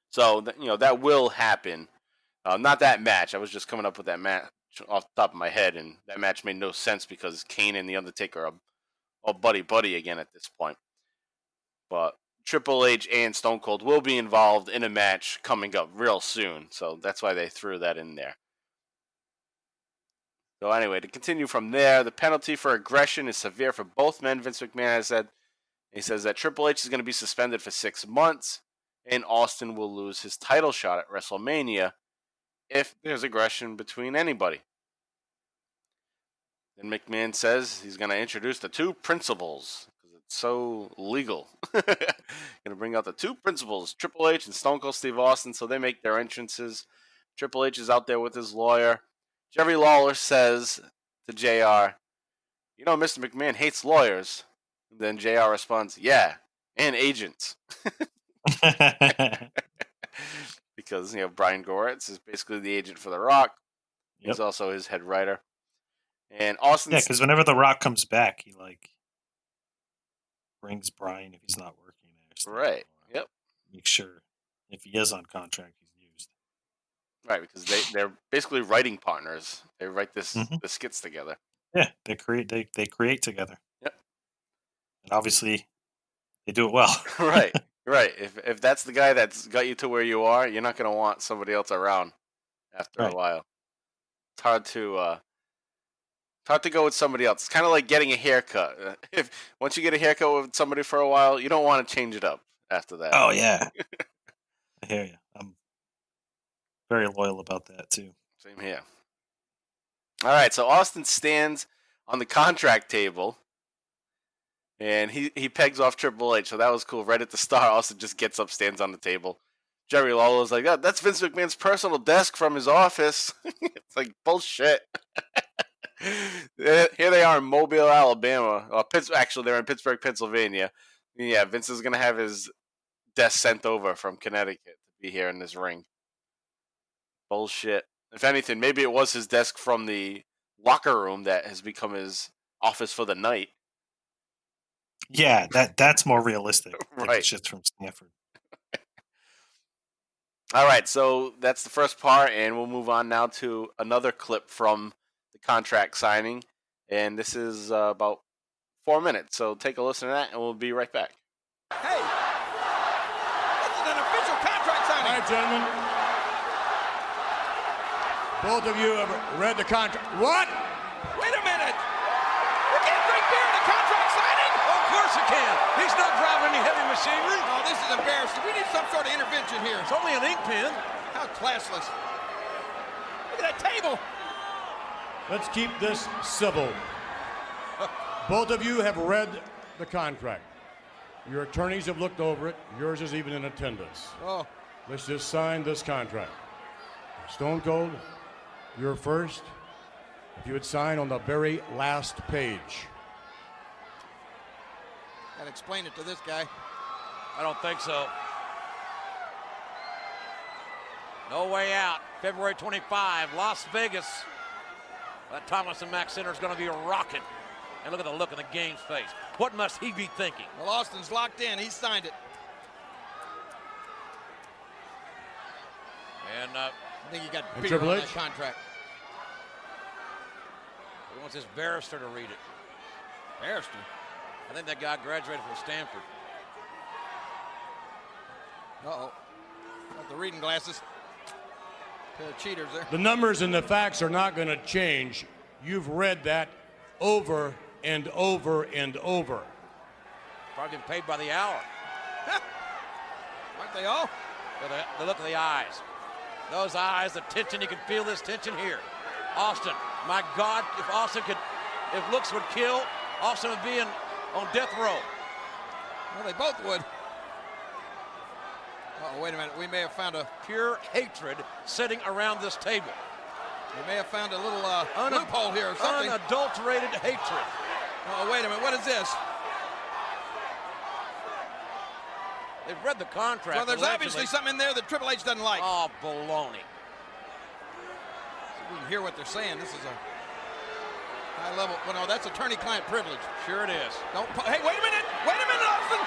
So, that will happen. Not that match. I was just coming up with that match off the top of my head, and that match made no sense because Kane and The Undertaker are all buddy-buddy again at this point. But Triple H and Stone Cold will be involved in a match coming up real soon. So that's why they threw that in there. So anyway, to continue from there, the penalty for aggression is severe for both men, Vince McMahon has said. He says that Triple H is going to be suspended for 6 months. and Austin will lose his title shot at WrestleMania if there's aggression between anybody. Then McMahon says he's going to introduce the two principals because it's so legal. Going to bring out the two principals, Triple H and Stone Cold Steve Austin, so they make their entrances. Triple H is out there with his lawyer. Jerry Lawler says to JR, you know, Mr. McMahon hates lawyers. And then JR responds, yeah, and agents. Because, Brian Goretz is basically the agent for The Rock. He's also his head writer. And Austin... Yeah, because whenever The Rock comes back, he, brings Brian if he's not working there. Right, yep. Make sure if he is on contract, he's used. Right, because they're basically writing partners. They write the skits together. Yeah, they create together. Yep. And obviously, they do it well. Right. If that's the guy that's got you to where you are, you're not going to want somebody else around after a while. It's hard to go with somebody else. It's kind of like getting a haircut. Once you get a haircut with somebody for a while, you don't want to change it up after that. Oh yeah, I hear you. I'm very loyal about that too. Same here. All right, so Austin stands on the contract table, and he pegs off Triple H, so that was cool. Right at the start, Austin just gets up, stands on the table. Jerry Lawler's like, oh, that's Vince McMahon's personal desk from his office. It's like, bullshit. Here they are in Mobile, Alabama. Actually, they're in Pittsburgh, Pennsylvania. Yeah, Vince is going to have his desk sent over from Connecticut to be here in this ring. Bullshit. If anything, maybe it was his desk from the locker room that has become his office for the night. Yeah, that's more realistic. Right. It's just from Stanford. All right, so that's the first part, and we'll move on now to another clip from the contract signing, and this is about 4 minutes, so take a listen to that, and we'll be right back. Hey, this is an official contract signing. All right, gentlemen. Both of you have read the contract. What? Wait a minute. You can't drink beer at a contract signing? Of course you can. He's not driving any heavy machinery. Oh, this is embarrassing. We need some sort of intervention here. It's only an ink pen. How classless. Look at that table. Let's keep this civil. Both of you have read the contract. Your attorneys have looked over it. Yours is even in attendance. Oh. Let's just sign this contract. Stone Cold, you're first. If you would sign on the very last page. Gotta explain it to this guy. I don't think so. No Way Out, February 25, Las Vegas. That Thomas and Mack Center is going to be rocking. And look at the look in the game's face. What must he be thinking? Well, Austin's locked in. He signed it. And I think he got And beer Triple on H? that contract. he wants his barrister to read it. Barrister. I think that guy graduated from Stanford. Uh-oh. Got the reading glasses. Pair of cheaters there. The numbers and the facts are not going to change. You've read that over and over and over. Probably been paid by the hour. Aren't they all? The look of the eyes. Those eyes, the tension, you can feel this tension here. Austin, my God, if looks would kill, Austin would be on death row. Well, they both would. Oh, wait a minute. We may have found a Pure hatred sitting around this table. We may have found a little loophole here or something. Unadulterated hatred. Oh, wait a minute. What is this? They've read the contract. Well, there's allegedly. obviously something in there that Triple H doesn't like. Oh, baloney. We can hear what they're saying. This is a high level. Well, no, that's attorney-client privilege. Sure it is. Hey, wait a minute. Wait a minute, Austin.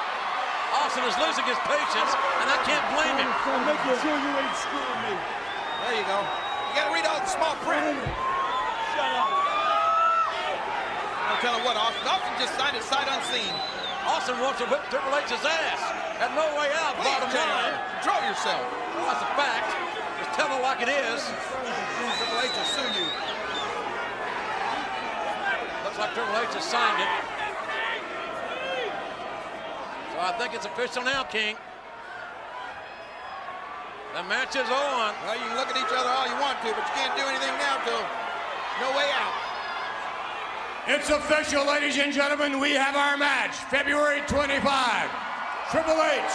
Austin is losing his patience, and I can't blame him. Making sure you ain't screwing me. There you go. You got to read all the small print. Shut up. I'll tell you what, Austin. Austin just signed it sight unseen. Austin wants to whip Triple H's ass. At No Way Out, Please, bottom line. control yourself. Well, that's a fact. Just tell it like it is. Triple H will sue you. Looks like Triple H has signed it. So I think it's official now, King. The match is on. Well, you can look at each other all you want to, but you can't do anything now till no way out. It's official, ladies and gentlemen. We have our match, February 25. Triple H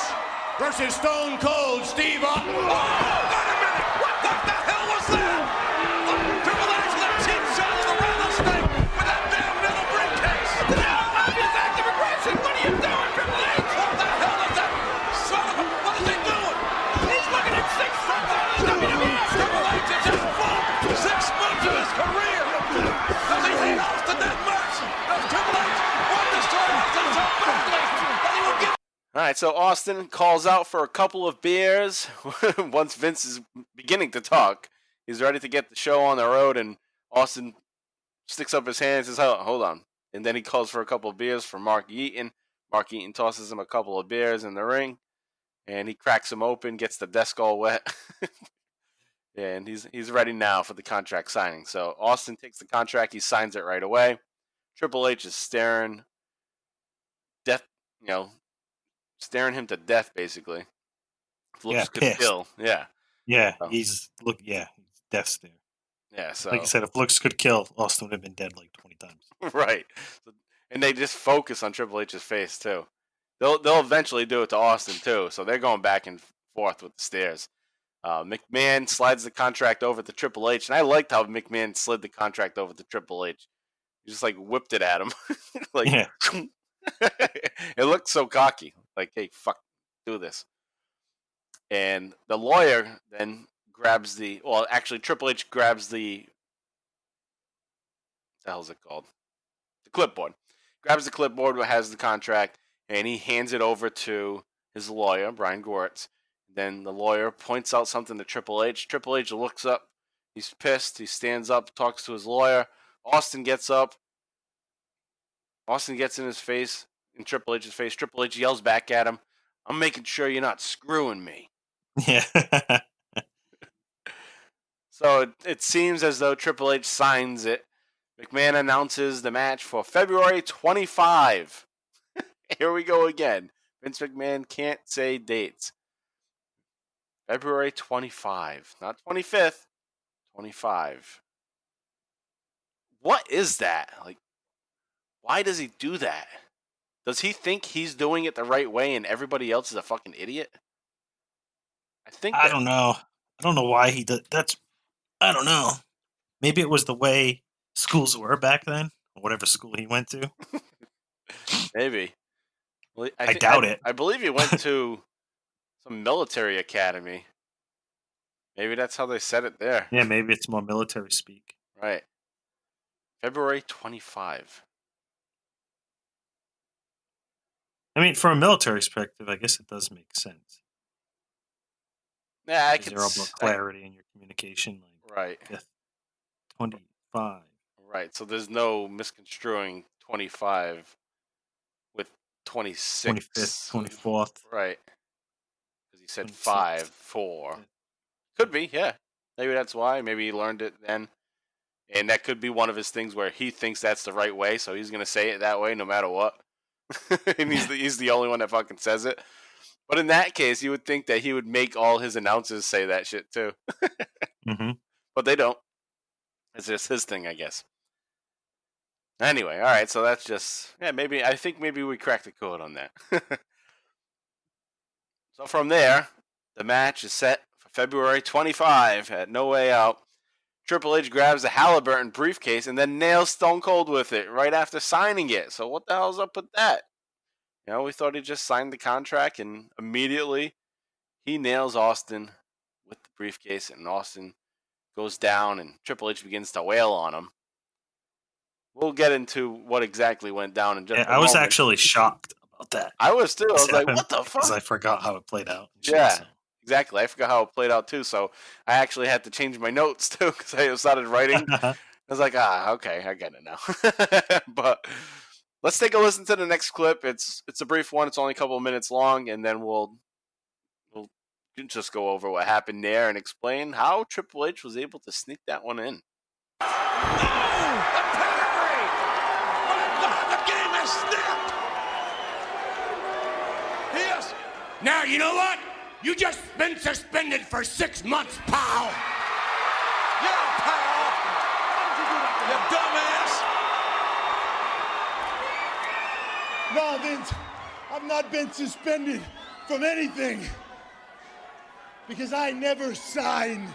versus Stone Cold Steve Austin. Oh, wait a minute! What the hell was that? Triple H with a cheap shot of the rattlesnake with that damn metal briefcase. No, obvious active aggression. What are you doing, Triple H? What the hell is that? Son of a... What is he doing? He's looking at 6 months out of the WWF. Triple H has just fought 6 months of his career. Does he hate Austin that much? Does Triple H want to destroy Austin so badly that he will get... All right, so Austin calls out for a couple of beers. Once Vince is beginning to talk, he's ready to get the show on the road, and Austin sticks up his hand and says, hold on. And then he calls for a couple of beers for Mark Eaton. Mark Eaton tosses him a couple of beers in the ring, and he cracks him open, gets the desk all wet. And he's ready now for the contract signing. So Austin takes the contract, he signs it right away. Triple H is staring him to death, basically. Looks could kill. Yeah. Yeah, So. he's death stare. Yeah, so Like you said, if looks could kill, Austin would have been dead like 20 times. right. So, and they just focus on Triple H's face too. They'll eventually do it to Austin too. So they're going back and forth with the stares. McMahon slides the contract over to Triple H, and I liked how McMahon slid the contract over to Triple H. He just like whipped it at him, like Yeah. it looked so cocky. Like, hey, fuck, do this. And the lawyer then grabs Triple H grabs the hell's it called? The clipboard. Grabs the clipboard that has the contract, and he hands it over to his lawyer, Brian Goretz. Then the lawyer points out something to Triple H. Triple H looks up. He's pissed. He stands up, talks to his lawyer. Austin gets up. Austin gets in Triple H's face. Triple H yells back at him, "I'm making sure you're not screwing me." Yeah. So it seems as though Triple H signs it. McMahon announces the match for February 25. Here we go again. Vince McMahon can't say dates. February 25. Not 25th. 25. What is that? Like, why does he do that? Does he think he's doing it the right way and everybody else is a fucking idiot? I don't know. I don't know why he did. I don't know. Maybe it was the way schools were back then, or whatever school he went to. Maybe. Well, I doubt it. I believe he went to some military academy. Maybe that's how they said it there. Yeah, maybe it's more military speak. Right. February 25. I mean, from a military perspective, I guess it does make sense. Yeah, I can. They're all about clarity in your communication. Like, right. 25. Right. So there's no misconstruing 25 with 26. 25th, 24th. Right. Because he said 26th. 5, 4. Yeah. Could be, yeah. Maybe that's why. Maybe he learned it then. And that could be one of his things where he thinks that's the right way, so he's going to say it that way no matter what. And he's the only one that fucking says it. But in that case, you would think that he would make all his announcers say that shit too. Mm-hmm. But they don't. It's just his thing, I guess. Anyway, all right, so that's just... Yeah, I think maybe we cracked the code on that. So from there, the match is set for February 25 at No Way Out. Triple H grabs the Halliburton briefcase and then nails Stone Cold with it right after signing it. So what the hell's up with that? You know, we thought he just signed the contract, and immediately he nails Austin with the briefcase, and Austin goes down, and Triple H begins to wail on him. We'll get into what exactly went down in just a moment. I was actually shocked about that. I was too. I was like, what the fuck? Because I forgot how it played out. Yeah. Exactly. I forgot how it played out, too. So I actually had to change my notes, too, because I started writing. I was like, okay, I get it now. But let's take a listen to the next clip. It's a brief one. It's only a couple of minutes long, and then we'll just go over what happened there and explain how Triple H was able to sneak that one in. No! The pedigree! My God, the game is snapped! Yes! Now, you know what? You just been suspended for 6 months, pal. Yeah, pal. You dumbass. No, Vince, I've not been suspended from anything because I never signed.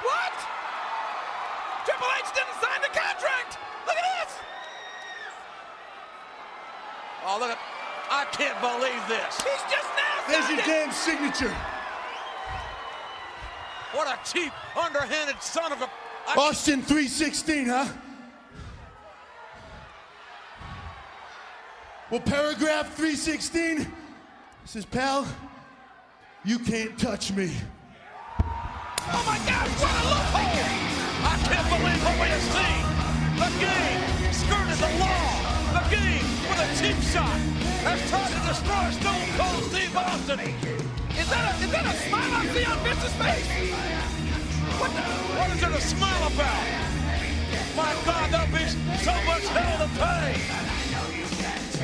What? Triple H didn't sign the contract. Look at this. Oh, look at. I can't believe this. He's just now There's signed your it. damn signature. What a cheap, underhanded son of a. Austin 316, huh? Well, paragraph 316 says, pal, you can't touch me. Oh my God, what a loophole! I can't believe what we have seen. The game skirted the law. The game with a cheap shot has tried to destroy Stone Cold Steve Austin. Is that a smile I see on Vince's face? What is there to smile about? My God, there'll be so much hell to pay.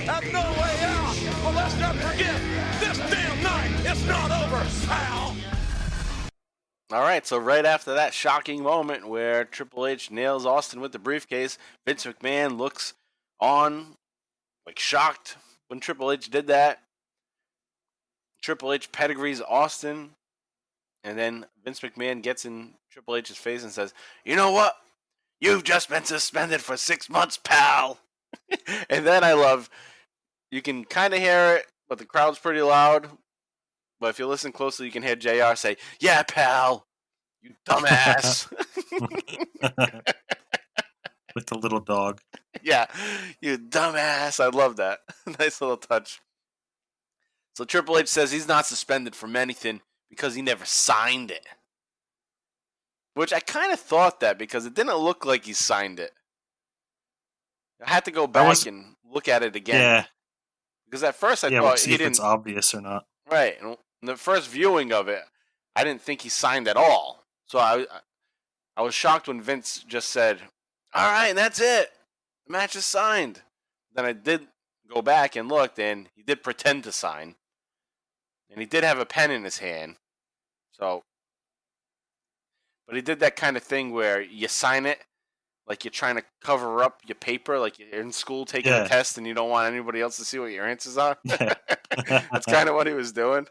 And no way out. But let's not forget, this damn night is not over, pal. All right, so right after that shocking moment where Triple H nails Austin with the briefcase, Vince McMahon looks on, like shocked when Triple H did that. Triple H pedigrees Austin, and then Vince McMahon gets in Triple H's face and says, "You know what? You've just been suspended for 6 months, pal." And then I love, you can kind of hear it, but the crowd's pretty loud. But if you listen closely, you can hear JR say, "Yeah, pal, you dumbass." With the little dog. Yeah, you dumbass. I love that. Nice little touch. So Triple H says he's not suspended from anything because he never signed it. Which I kind of thought that because it didn't look like he signed it. I had to go back and look at it again. Yeah. Because at first I we'll thought see he if didn't. it's obvious or not. Right. And the first viewing of it, I didn't think he signed at all. So I was shocked when Vince just said, "All right, and that's it. The match is signed." Then I did go back and looked, and he did pretend to sign. And he did have a pen in his hand. So, but he did that kind of thing where you sign it like you're trying to cover up your paper, like you're in school taking a test and you don't want anybody else to see what your answers are. That's kind of what he was doing.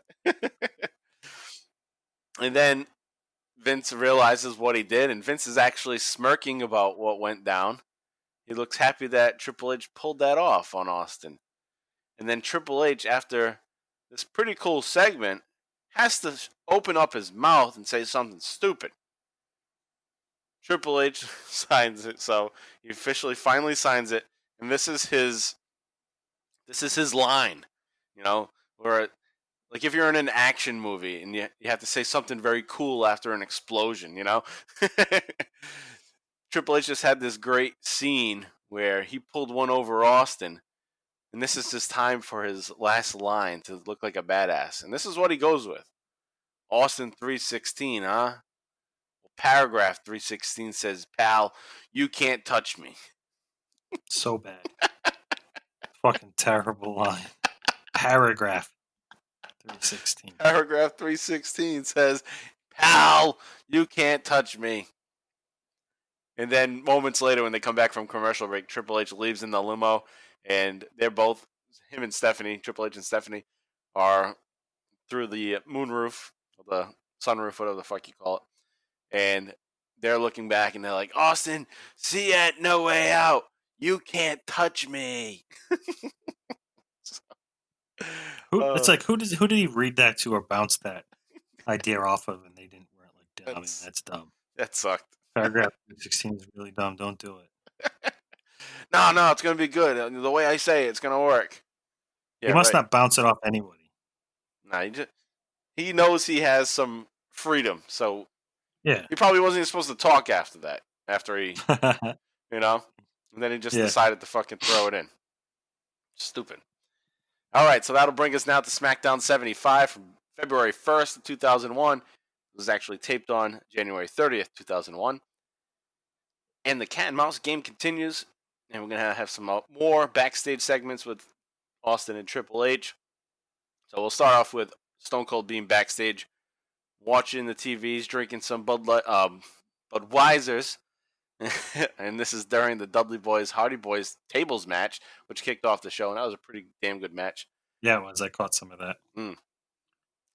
And then Vince realizes what he did, and Vince is actually smirking about what went down. He looks happy that Triple H pulled that off on Austin. And then Triple H, after this pretty cool segment, has to open up his mouth and say something stupid. Triple H signs it, so he officially finally signs it, and this is his line, you know, where like if you're in an action movie and you have to say something very cool after an explosion, you know. Triple H just had this great scene where he pulled one over Austin, and this is his time for his last line to look like a badass, and this is what he goes with: "Austin 316, huh? Paragraph 316 says, pal, you can't touch me." So bad. Fucking terrible line. Paragraph 316. Paragraph 316 says, pal, you can't touch me. And then moments later when they come back from commercial break, Triple H leaves in the limo, and they're both, him and Stephanie, Triple H and Stephanie, are through the moonroof, or the sunroof, whatever the fuck you call it. And they're looking back and they're like, "Austin, see you at No Way Out. You can't touch me." It's like who did he read that to or bounce that idea off of, and they weren't like, I mean, that's dumb. That sucked. Paragraph 16 is really dumb. Don't do it. No, it's gonna be good. The way I say it's gonna work. Yeah, he must not bounce it off anybody. Nah, he knows he has some freedom, so yeah, he probably wasn't even supposed to talk after that. After he, you know, and then he just decided to fucking throw it in. Stupid. All right, so that'll bring us now to SmackDown 75 from February 1st of 2001. It was actually taped on January 30th, 2001. And the cat and mouse game continues, and we're going to have some more backstage segments with Austin and Triple H. So we'll start off with Stone Cold being backstage, watching the TVs, drinking some Budweisers. And this is during the Dudley Boys Hardy Boys tables match, which kicked off the show, and that was a pretty damn good match. Yeah, it was. I caught some of that.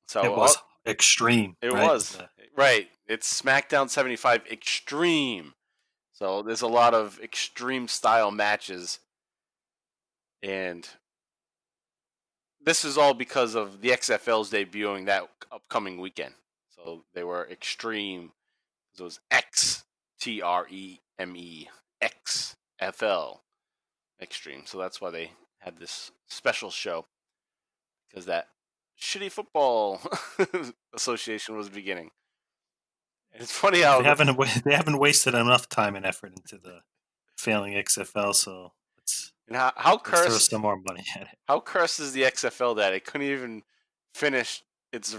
So it was Extreme. It right? was right. It's SmackDown 75 Extreme. So there's a lot of extreme style matches, and this is all because of the XFL's debuting that upcoming weekend. So they were extreme. So it was XTREME XFL Extreme. So that's why they had this special show, because that shitty football association was beginning. And it's funny how they haven't wasted enough time and effort into the failing XFL, so let's how throw cursed some more money at it. How cursed is the XFL that it couldn't even finish its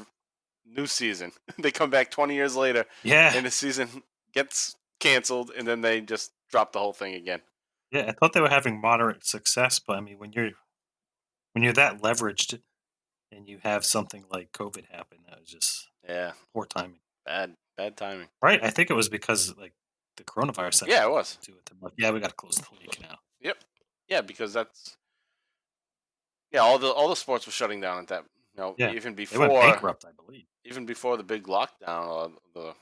new season? They come back 20 years later, and the season gets canceled, and then they just drop the whole thing again. Yeah, I thought they were having moderate success, but I mean, when you're that leveraged and you have something like COVID happen, that was just poor timing. Bad timing. Right? I think it was because like the coronavirus. Yeah, it was. Like, yeah, we got to close the league now. Yep. Yeah, because that's all the sports were shutting down at that. Even before they went bankrupt, I believe. Even before the big lockdown, or the.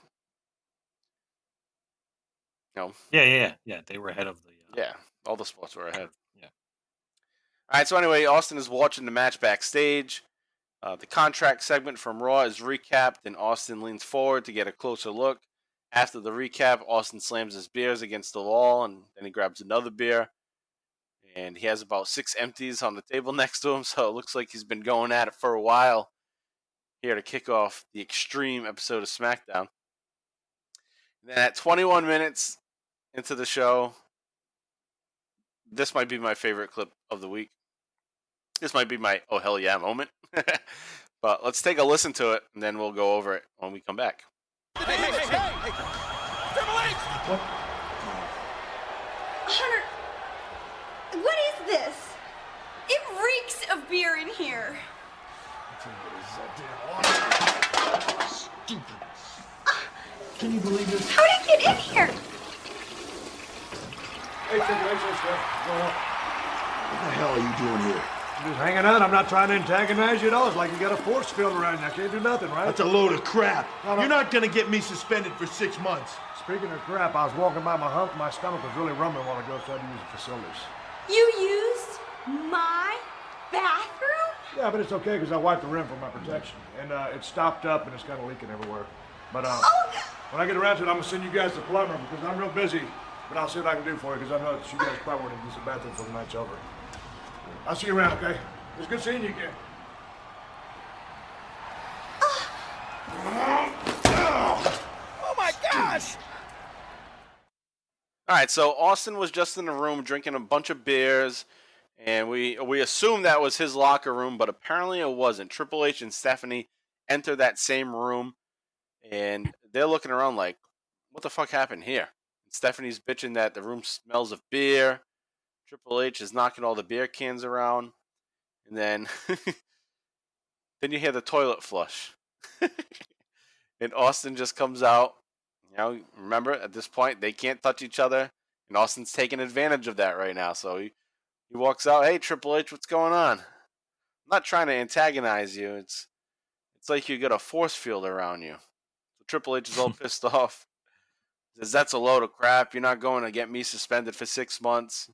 Yeah. They were ahead of the. All the sports were ahead. Yeah. All right. So anyway, Austin is watching the match backstage. The contract segment from Raw is recapped, and Austin leans forward to get a closer look. After the recap, Austin slams his beers against the wall, and then he grabs another beer. And he has about 6 empties on the table next to him, so it looks like he's been going at it for a while here to kick off the Extreme episode of SmackDown. And then at 21 minutes into the show, this might be my favorite clip of the week. This might be my oh hell yeah moment. But let's take a listen to it, and then we'll go over it when we come back. Hey. Triple H! What? Hunter, what is this? It reeks of beer in here. Stupid. Can you believe this? How did it get in here? Hey, Triple H, what's going on? What the hell are you doing here? I'm just hanging out. I'm not trying to antagonize you at all. It's like you got a force field around you. I can't do nothing, right? That's a load of crap. No. You're not gonna get me suspended for 6 months. Speaking of crap, I was walking by my hump. My stomach was really rumbling while I go outside to use the facilities. You used my bathroom? Yeah, but it's okay because I wiped the rim for my protection. And it's stopped up and it's kind of leaking everywhere. But when I get around to it, I'm going to send you guys the plumber because I'm real busy. But I'll see what I can do for you because I know that you guys probably want to use the bathroom before the night's over. I'll see you around, okay? It's good seeing you again. Oh my gosh! All right, so Austin was just in the room drinking a bunch of beers, and we assumed that was his locker room, but apparently it wasn't. Triple H and Stephanie enter that same room, and they're looking around like, what the fuck happened here? And Stephanie's bitching that the room smells of beer. Triple H is knocking all the beer cans around, and then then you hear the toilet flush. And Austin just comes out. Remember, at this point, they can't touch each other, and Austin's taking advantage of that right now. So he walks out, hey, Triple H, what's going on? I'm not trying to antagonize you. It's like you got a force field around you. So Triple H is all pissed off. Says, that's a load of crap. You're not going to get me suspended for 6 months.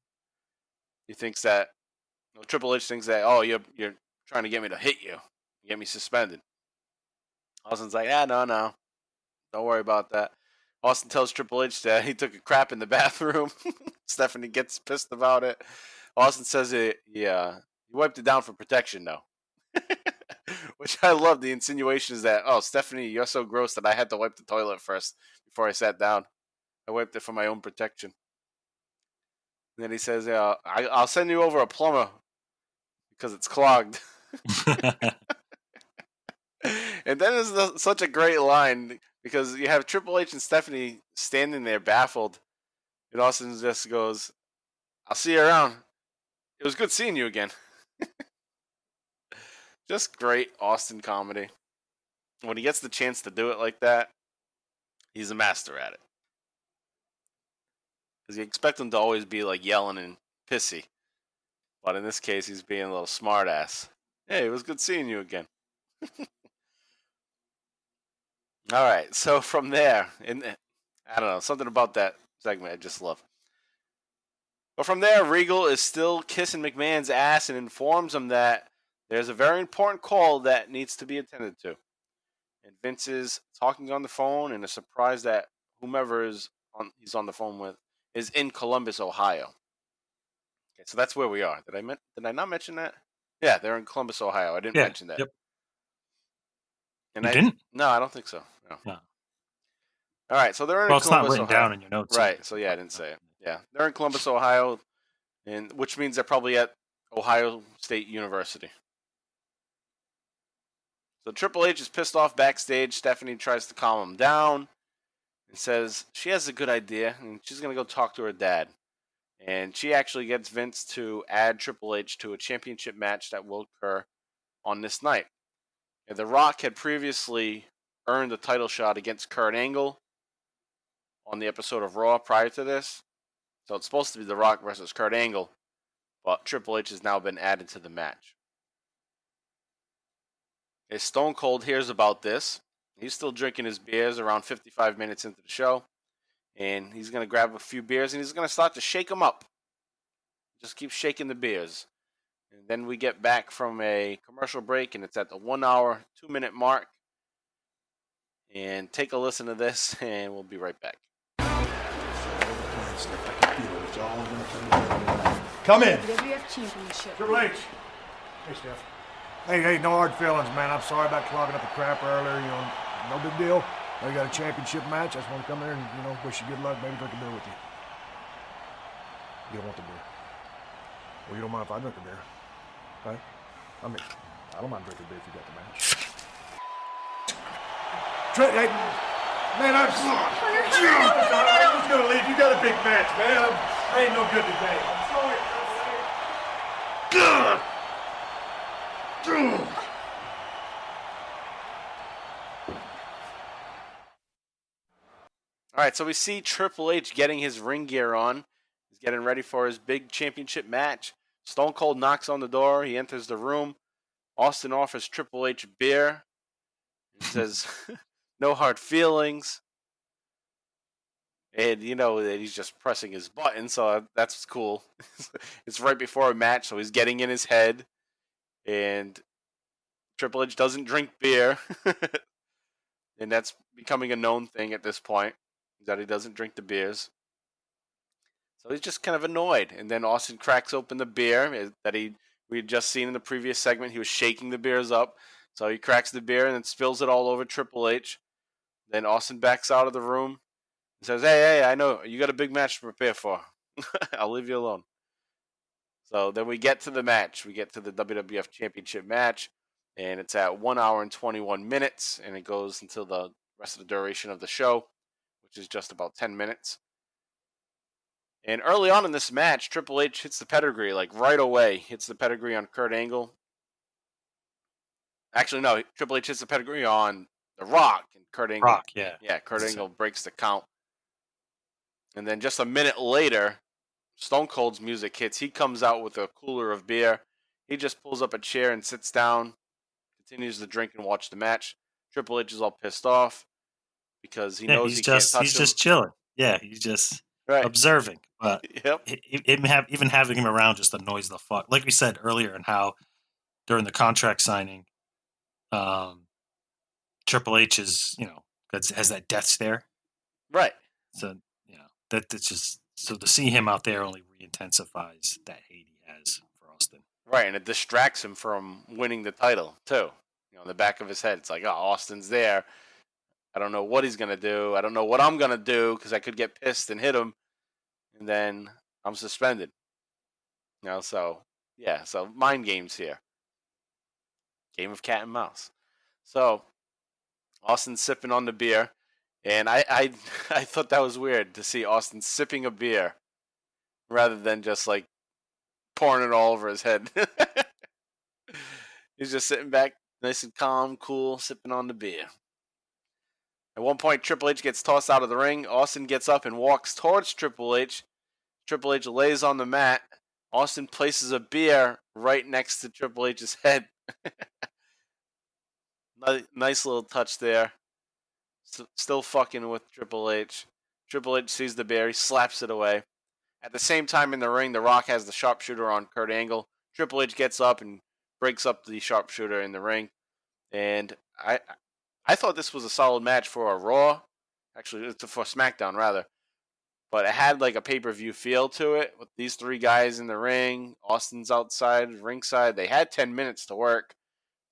He thinks that, Triple H thinks that, oh, you're trying to get me to hit you, get me suspended. Austin's like, no, don't worry about that. Austin tells Triple H that he took a crap in the bathroom. Stephanie gets pissed about it. Austin says he wiped it down for protection, though. Which I love. The insinuation is that, oh, Stephanie, you're so gross that I had to wipe the toilet first before I sat down. I wiped it for my own protection. And then he says, I'll send you over a plumber because it's clogged. And then there's such a great line because you have Triple H and Stephanie standing there baffled. And Austin just goes, I'll see you around. It was good seeing you again. Just great Austin comedy. When he gets the chance to do it like that, he's a master at it. Because you expect him to always be like yelling and pissy. But in this case, he's being a little smart ass. Hey, it was good seeing you again. All right, so from there, I don't know, something about that segment I just love. But from there, Regal is still kissing McMahon's ass and informs him that there's a very important call that needs to be attended to. And Vince is talking on the phone and is surprised that whomever he's on the phone with is in Columbus, Ohio. Okay, so that's where we are. Did I not mention that? Yeah, they're in Columbus, Ohio. I didn't mention that. Yep. And You didn't? No, I don't think so. No. No. All right, so they're in Well, Columbus, it's not written Ohio. down in your notes. Right, so yeah, I didn't say it. Yeah, they're in Columbus, Ohio, and which means they're probably at Ohio State University. So Triple H is pissed off backstage. Stephanie tries to calm him down and says she has a good idea, and she's going to go talk to her dad. And she actually gets Vince to add Triple H to a championship match that will occur on this night. And The Rock had previously earned a title shot against Kurt Angle on the episode of Raw prior to this. So it's supposed to be The Rock versus Kurt Angle, but Triple H has now been added to the match. As Stone Cold hears about this, he's still drinking his beers around 55 minutes into the show. And he's going to grab a few beers and he's going to start to shake them up. Just keep shaking the beers. And then we get back from a commercial break and it's at the 1 hour, 2 minute mark. And take a listen to this and we'll be right back. Come in. WWF Championship. Triple H. Hey, Steph. Hey, no hard feelings, man. I'm sorry about clogging up the crap earlier. No big deal. You got a championship match. I just want to come there and, wish you good luck. Maybe drink a beer with you. You don't want the beer. Well, you don't mind if I drink a beer, right? I mean, I don't mind drinking beer if you got the match. Hey, man, I'm sorry. I'm just going to leave. You got a big match, man. I ain't no good today. I'm sorry. All right, so we see Triple H getting his ring gear on. He's getting ready for his big championship match. Stone Cold knocks on the door. He enters the room. Austin offers Triple H beer. He says, no hard feelings. And that he's just pressing his button, so that's cool. It's right before a match, so he's getting in his head. And Triple H doesn't drink beer. And that's becoming a known thing at this point, that he doesn't drink the beers. So he's just kind of annoyed. And then Austin cracks open the beer that we had just seen in the previous segment. He was shaking the beers up. So he cracks the beer and then spills it all over Triple H. Then Austin backs out of the room and says, hey, I know you got a big match to prepare for. I'll leave you alone. So then we get to the match. We get to the WWF Championship match. And it's at 1 hour and 21 minutes. And it goes until the rest of the duration of the show, which is just about 10 minutes. And early on in this match, Triple H hits the pedigree, like right away. Hits the pedigree on Kurt Angle. Actually, no, Triple H hits the pedigree on The Rock. And Kurt Angle. Rock, yeah. Yeah, Kurt Angle breaks the count. And then just a minute later, Stone Cold's music hits. He comes out with a cooler of beer. He just pulls up a chair and sits down. Continues to drink and watch the match. Triple H is all pissed off because he knows he can't touch him. He's just chilling. Yeah, he's just observing. But yep. Even having him around just annoys the fuck. Like we said earlier, and how during the contract signing, Triple H is has that death stare. Right. So that's just so to see him out there only re-intensifies that hate he has for Austin. Right, and it distracts him from winning the title too. In the back of his head, it's like, oh, Austin's there. I don't know what he's gonna do. I don't know what I'm gonna do because I could get pissed and hit him, and then I'm suspended. So mind games here. Game of cat and mouse. So Austin's sipping on the beer, and I thought that was weird to see Austin sipping a beer rather than just like pouring it all over his head. He's just sitting back, nice and calm, cool, sipping on the beer. At one point, Triple H gets tossed out of the ring. Austin gets up and walks towards Triple H. Triple H lays on the mat. Austin places a beer right next to Triple H's head. Nice little touch there. Still fucking with Triple H. Triple H sees the beer. He slaps it away. At the same time in the ring, The Rock has the sharpshooter on Kurt Angle. Triple H gets up and breaks up the sharpshooter in the ring. And I thought this was a solid match for a Raw. Actually, it's for SmackDown, rather. But it had like a pay-per-view feel to it with these three guys in the ring. Austin's outside, ringside. They had 10 minutes to work.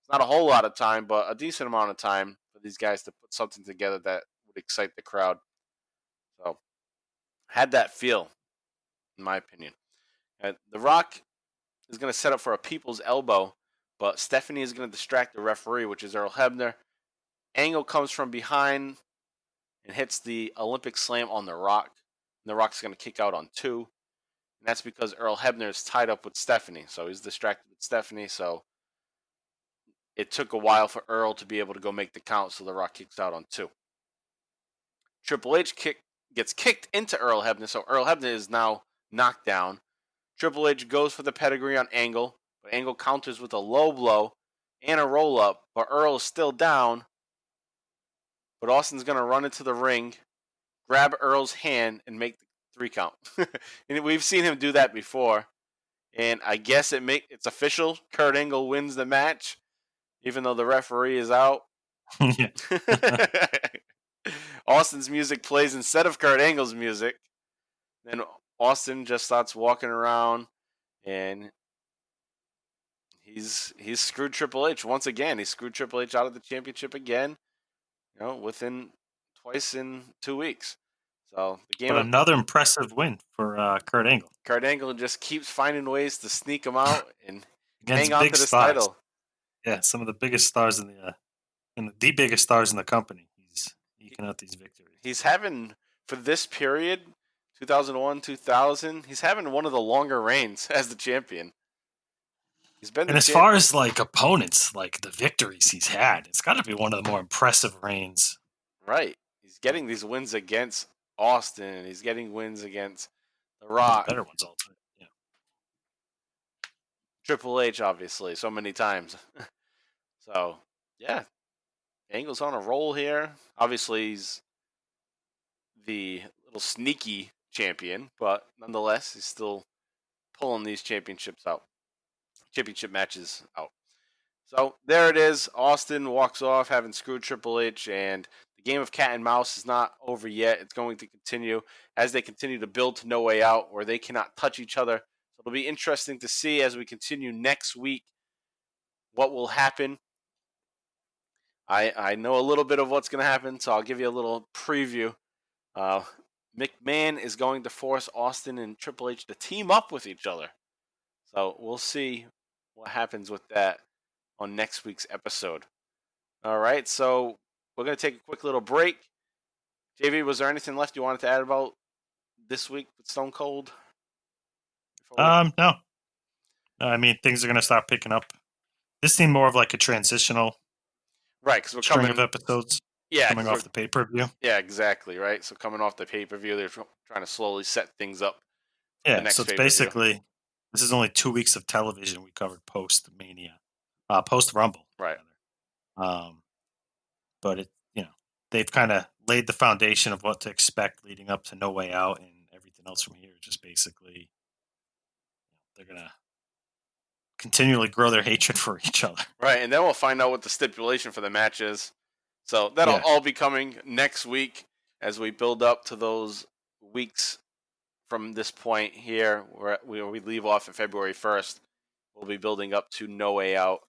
It's not a whole lot of time, but a decent amount of time for these guys to put something together that would excite the crowd. So, had that feel, in my opinion. The Rock is going to set up for a people's elbow, but Stephanie is going to distract the referee, which is Earl Hebner. Angle comes from behind and hits the Olympic Slam on The Rock. And The Rock's going to kick out on 2. And that's because Earl Hebner is tied up with Stephanie. So he's distracted with Stephanie. So it took a while for Earl to be able to go make the count. So The Rock kicks out on 2. Triple H gets kicked into Earl Hebner. So Earl Hebner is now knocked down. Triple H goes for the pedigree on Angle. But Angle counters with a low blow and a roll up. But Earl is still down. But Austin's going to run into the ring, grab Earl's hand, and make the 3 count. And we've seen him do that before. And I guess it's official. Kurt Angle wins the match, even though the referee is out. Austin's music plays instead of Kurt Angle's music. Then Austin just starts walking around, and he's screwed Triple H once again. He screwed Triple H out of the championship again. Within twice in 2 weeks. So the game. But another impressive win for Kurt Angle. Kurt Angle just keeps finding ways to sneak him out and hang on to this title. Yeah, some of the biggest stars in the biggest stars in the company. He's eking out these victories. He's having, for this period, 2001, 2000, he's having one of the longer reigns as the champion. He's been. And as far as like opponents, like the victories he's had, it's got to be one of the more impressive reigns. Right. He's getting these wins against Austin. He's getting wins against The Rock. The better ones, also. Yeah. Triple H, obviously, so many times. So, yeah. Angle's on a roll here. Obviously, he's the little sneaky champion, but nonetheless, he's still pulling these championship matches out. So there it is. Austin walks off having screwed Triple H, and the game of cat and mouse is not over yet. It's going to continue as they continue to build to No Way Out, where they cannot touch each other. So it'll be interesting to see as we continue next week what will happen. I know a little bit of what's going to happen, so I'll give you a little preview. McMahon is going to force Austin and Triple H to team up with each other. So we'll see what happens with that on next week's episode. All right, so we're going to take a quick little break. JV, was there anything left you wanted to add about this week with Stone Cold? No. I mean, things are going to start picking up. This seemed more of like a transitional because we're string of episodes coming off the pay-per-view. Yeah, exactly, right? So coming off the pay-per-view, they're trying to slowly set things up. Yeah, so it's basically, this is only 2 weeks of television we covered post-Mania. Post-Rumble. Right. But they've kind of laid the foundation of what to expect leading up to No Way Out, and everything else from here. Just basically, they're gonna continually grow their hatred for each other. Right, and then we'll find out what the stipulation for the match is. So that'll all be coming next week as we build up to those weeks from this point here, where we leave off on February 1st. We'll be building up to No Way Out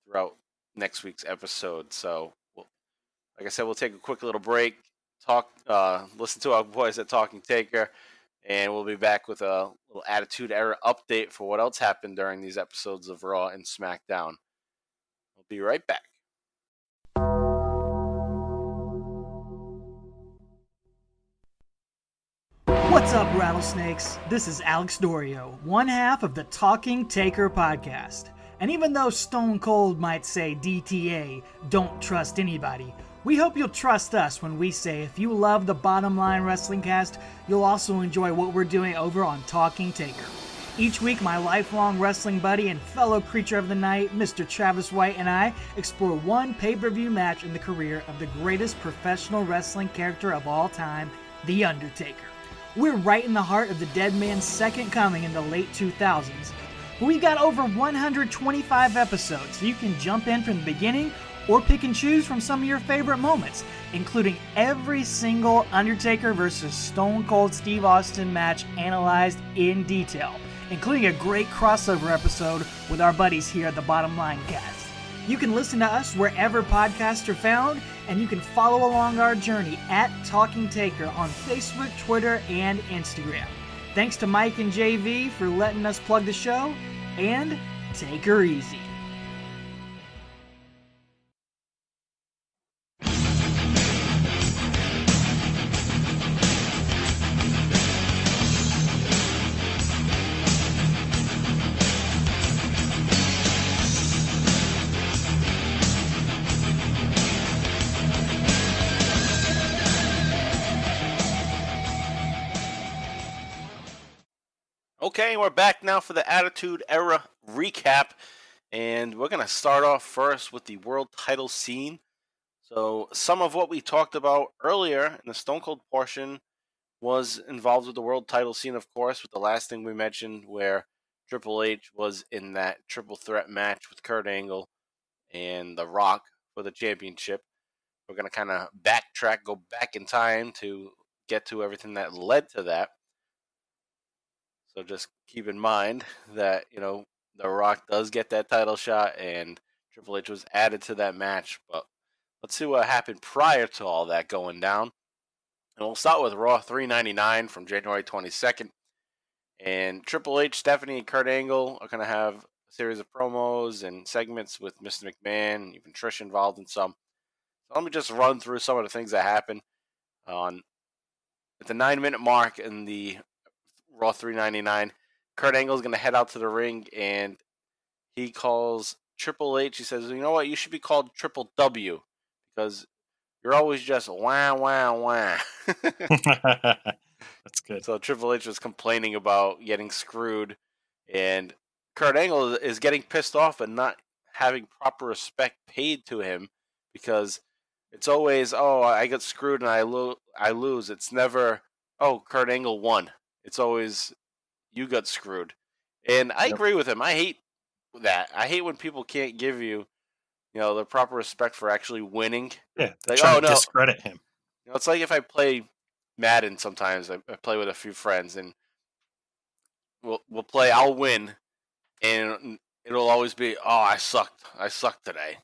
throughout next week's episode. So, like I said, we'll take a quick little break, listen to our boys at Talking Taker, and we'll be back with a little Attitude Era update for what else happened during these episodes of Raw and SmackDown. We'll be right back. What's up, rattlesnakes? This is Alex Dorio, one half of the Talking Taker podcast. And even though Stone Cold might say DTA, don't trust anybody, we hope you'll trust us when we say if you love the Bottom Line Wrestling Cast, you'll also enjoy what we're doing over on Talking Taker. Each week, my lifelong wrestling buddy and fellow creature of the night, Mr. Travis White, and I explore one pay-per-view match in the career of the greatest professional wrestling character of all time, The Undertaker. We're right in the heart of the Deadman's second coming in the late 2000s, but we've got over 125 episodes, so you can jump in from the beginning or pick and choose from some of your favorite moments, including every single Undertaker versus Stone Cold Steve Austin match analyzed in detail, including a great crossover episode with our buddies here at the Bottom Line Cast. You can listen to us wherever podcasts are found, and you can follow along our journey at Talking Taker on Facebook, Twitter, and Instagram. Thanks to Mike and JV for letting us plug the show, and take her easy. Okay, we're back now for the Attitude Era recap, and we're going to start off first with the world title scene. So some of what we talked about earlier in the Stone Cold portion was involved with the world title scene, of course, with the last thing we mentioned where Triple H was in that triple threat match with Kurt Angle and The Rock for the championship. We're going to kind of backtrack, go back in time to get to everything that led to that. So just keep in mind that, The Rock does get that title shot and Triple H was added to that match. But let's see what happened prior to all that going down. And we'll start with Raw 399 from January 22nd. And Triple H, Stephanie, and Kurt Angle are going to have a series of promos and segments with Mr. McMahon, even Trish involved in some. So let me just run through some of the things that happened. At the 9-minute mark in the Raw 399, Kurt Angle is going to head out to the ring, and he calls Triple H. He says, you know what, you should be called Triple W, because you're always just wah, wah, wah. That's good. So Triple H was complaining about getting screwed, and Kurt Angle is getting pissed off and not having proper respect paid to him, because it's always, oh, I got screwed and I lose. It's never, oh, Kurt Angle won. It's always, you got screwed. And I agree with him. I hate that. I hate when people can't give you, the proper respect for actually winning. Yeah, like, trying to discredit him. It's like if I play Madden sometimes. I play with a few friends, and we'll play, I'll win, and it'll always be, oh, I sucked today.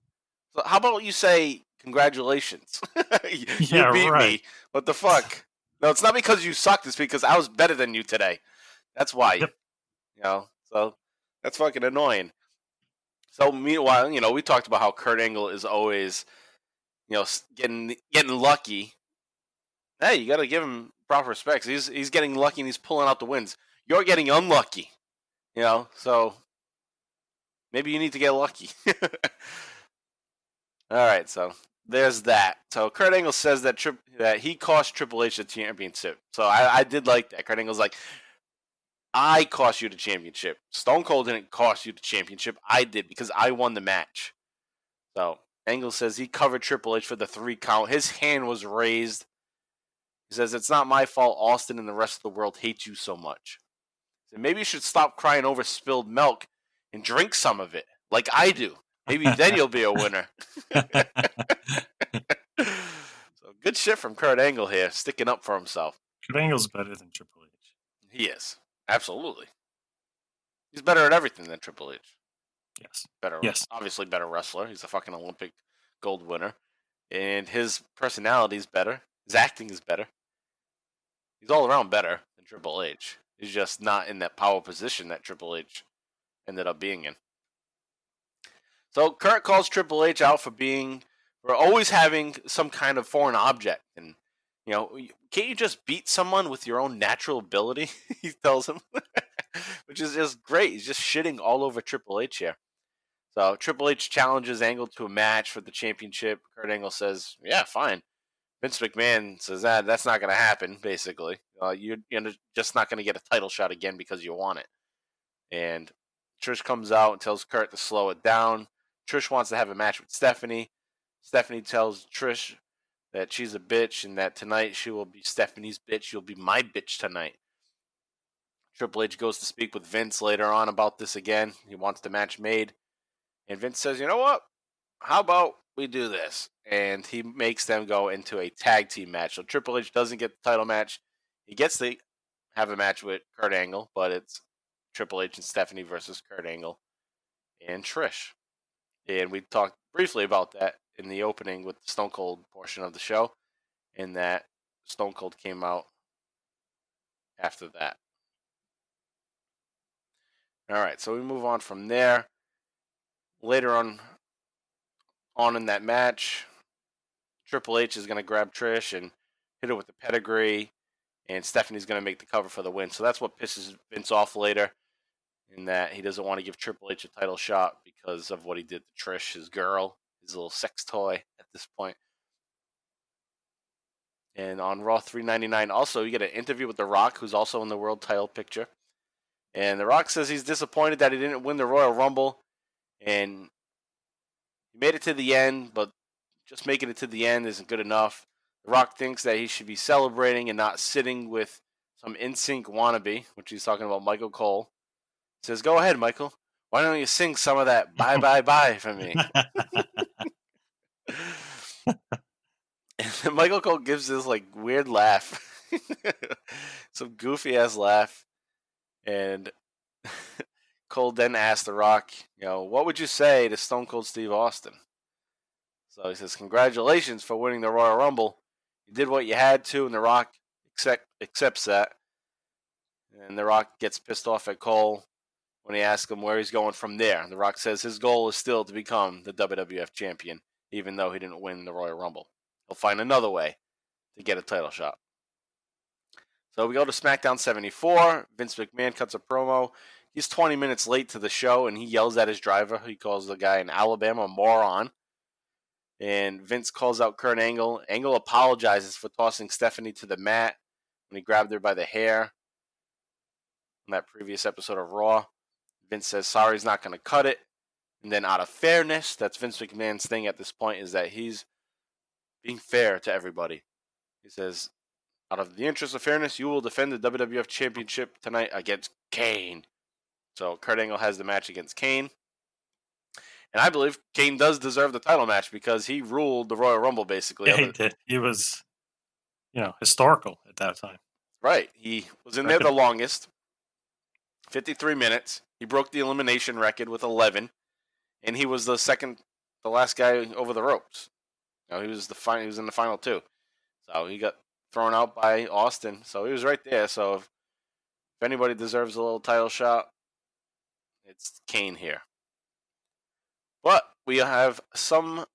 So how about you say, congratulations. You beat me. What the fuck? No, it's not because you sucked. It's because I was better than you today. That's why. Yep. So that's fucking annoying. So meanwhile, we talked about how Kurt Angle is always, getting lucky. Hey, you got to give him proper respect. He's getting lucky and he's pulling out the wins. You're getting unlucky. So maybe you need to get lucky. All right, so there's that. So Kurt Angle says that he cost Triple H the championship. So I did like that. Kurt Angle's like, I cost you the championship. Stone Cold didn't cost you the championship. I did, because I won the match. So Angle says he covered Triple H for the 3 count. His hand was raised. He says, it's not my fault Austin and the rest of the world hate you so much. So maybe you should stop crying over spilled milk and drink some of it, like I do. Maybe then you'll be a winner. So good shit from Kurt Angle here, sticking up for himself. Kurt Angle's better than Triple H. He is. Absolutely. He's better at everything than Triple H. Yes. Obviously better wrestler. He's a fucking Olympic gold winner. And his personality is better. His acting is better. He's all around better than Triple H. He's just not in that power position that Triple H ended up being in. So Kurt calls Triple H out for always having some kind of foreign object. And, can't you just beat someone with your own natural ability? He tells him, which is just great. He's just shitting all over Triple H here. So Triple H challenges Angle to a match for the championship. Kurt Angle says, yeah, fine. Vince McMahon says, that's not going to happen, basically. You're just not going to get a title shot again because you want it. And Trish comes out and tells Kurt to slow it down. Trish wants to have a match with Stephanie. Stephanie tells Trish that she's a bitch and that tonight she will be Stephanie's bitch. You'll be my bitch tonight. Triple H goes to speak with Vince later on about this again. He wants the match made. And Vince says, you know what? How about we do this? And he makes them go into a tag team match. So Triple H doesn't get the title match. He gets to have a match with Kurt Angle, but it's Triple H and Stephanie versus Kurt Angle and Trish. And we talked briefly about that in the opening with the Stone Cold portion of the show, and that Stone Cold came out after that. All right, so we move on from there. Later on in that match, Triple H is going to grab Trish and hit her with the pedigree, and Stephanie's going to make the cover for the win. So that's what pisses Vince off later, in that he doesn't want to give Triple H a title shot because of what he did to Trish, his girl, his little sex toy at this point. And on Raw 399, also, you get an interview with The Rock, who's also in the world title picture. And The Rock says he's disappointed that he didn't win the Royal Rumble. And he made it to the end, but just making it to the end isn't good enough. The Rock thinks that he should be celebrating and not sitting with some NSYNC wannabe, which he's talking about Michael Cole. He says, go ahead, Michael. Why don't you sing some of that bye, bye, bye for me? And then Michael Cole gives this weird laugh. Some goofy-ass laugh. And Cole then asks The Rock, what would you say to Stone Cold Steve Austin? So he says, congratulations for winning the Royal Rumble. You did what you had to, and The Rock accepts that. And The Rock gets pissed off at Cole when he asks him where he's going from there. The Rock says his goal is still to become the WWF champion, even though he didn't win the Royal Rumble. He'll find another way to get a title shot. So we go to SmackDown 74. Vince McMahon cuts a promo. He's 20 minutes late to the show, and he yells at his driver. He calls the guy in Alabama a moron. And Vince calls out Kurt Angle. Angle apologizes for tossing Stephanie to the mat when he grabbed her by the hair in that previous episode of Raw. Vince says sorry, he's not going to cut it. And then out of fairness, that's Vince McMahon's thing at this point, is that he's being fair to everybody. He says, out of the interest of fairness, you will defend the WWF Championship tonight against Kane. So Kurt Angle has the match against Kane. And I believe Kane does deserve the title match because he ruled the Royal Rumble, basically. Yeah, he did. He was, historical at that time. Right. He was in there the longest, 53 minutes. He broke the elimination record with 11. And he was the last guy over the ropes. He was he was in the final two. So he got thrown out by Austin. So he was right there. So if anybody deserves a little title shot, it's Kane here. But we have some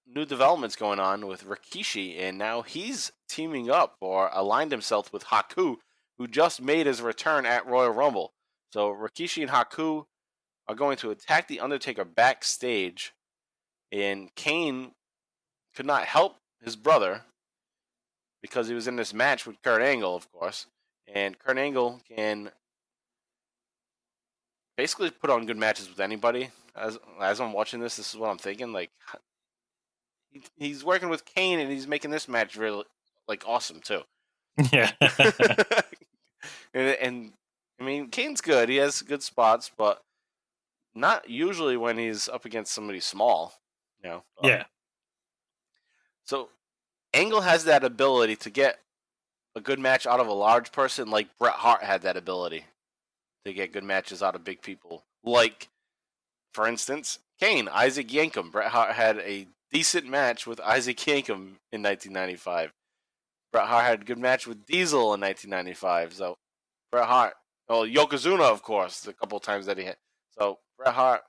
new developments going on with Rikishi, and now he's teaming up or aligned himself with Haku, who just made his return at Royal Rumble. So Rikishi and Haku are going to attack The Undertaker backstage, and Kane could not help his brother because he was in this match with Kurt Angle, of course. And Kurt Angle can basically put on good matches with anybody. As I'm watching this is what I'm thinking. He's working with Kane, and he's making this match really awesome too. Yeah. and I mean, Kane's good. He has good spots, but not usually when he's up against somebody small. Yeah. So Angle has that ability to get a good match out of a large person, like Bret Hart had that ability to get good matches out of big people. Like, for instance, Kane, Isaac Yankem. Bret Hart had a decent match with Isaac Yankem in 1995. Bret Hart had a good match with Diesel in 1995. So Bret Hart, Yokozuna, of course, a couple of times that he had. So Bret Hart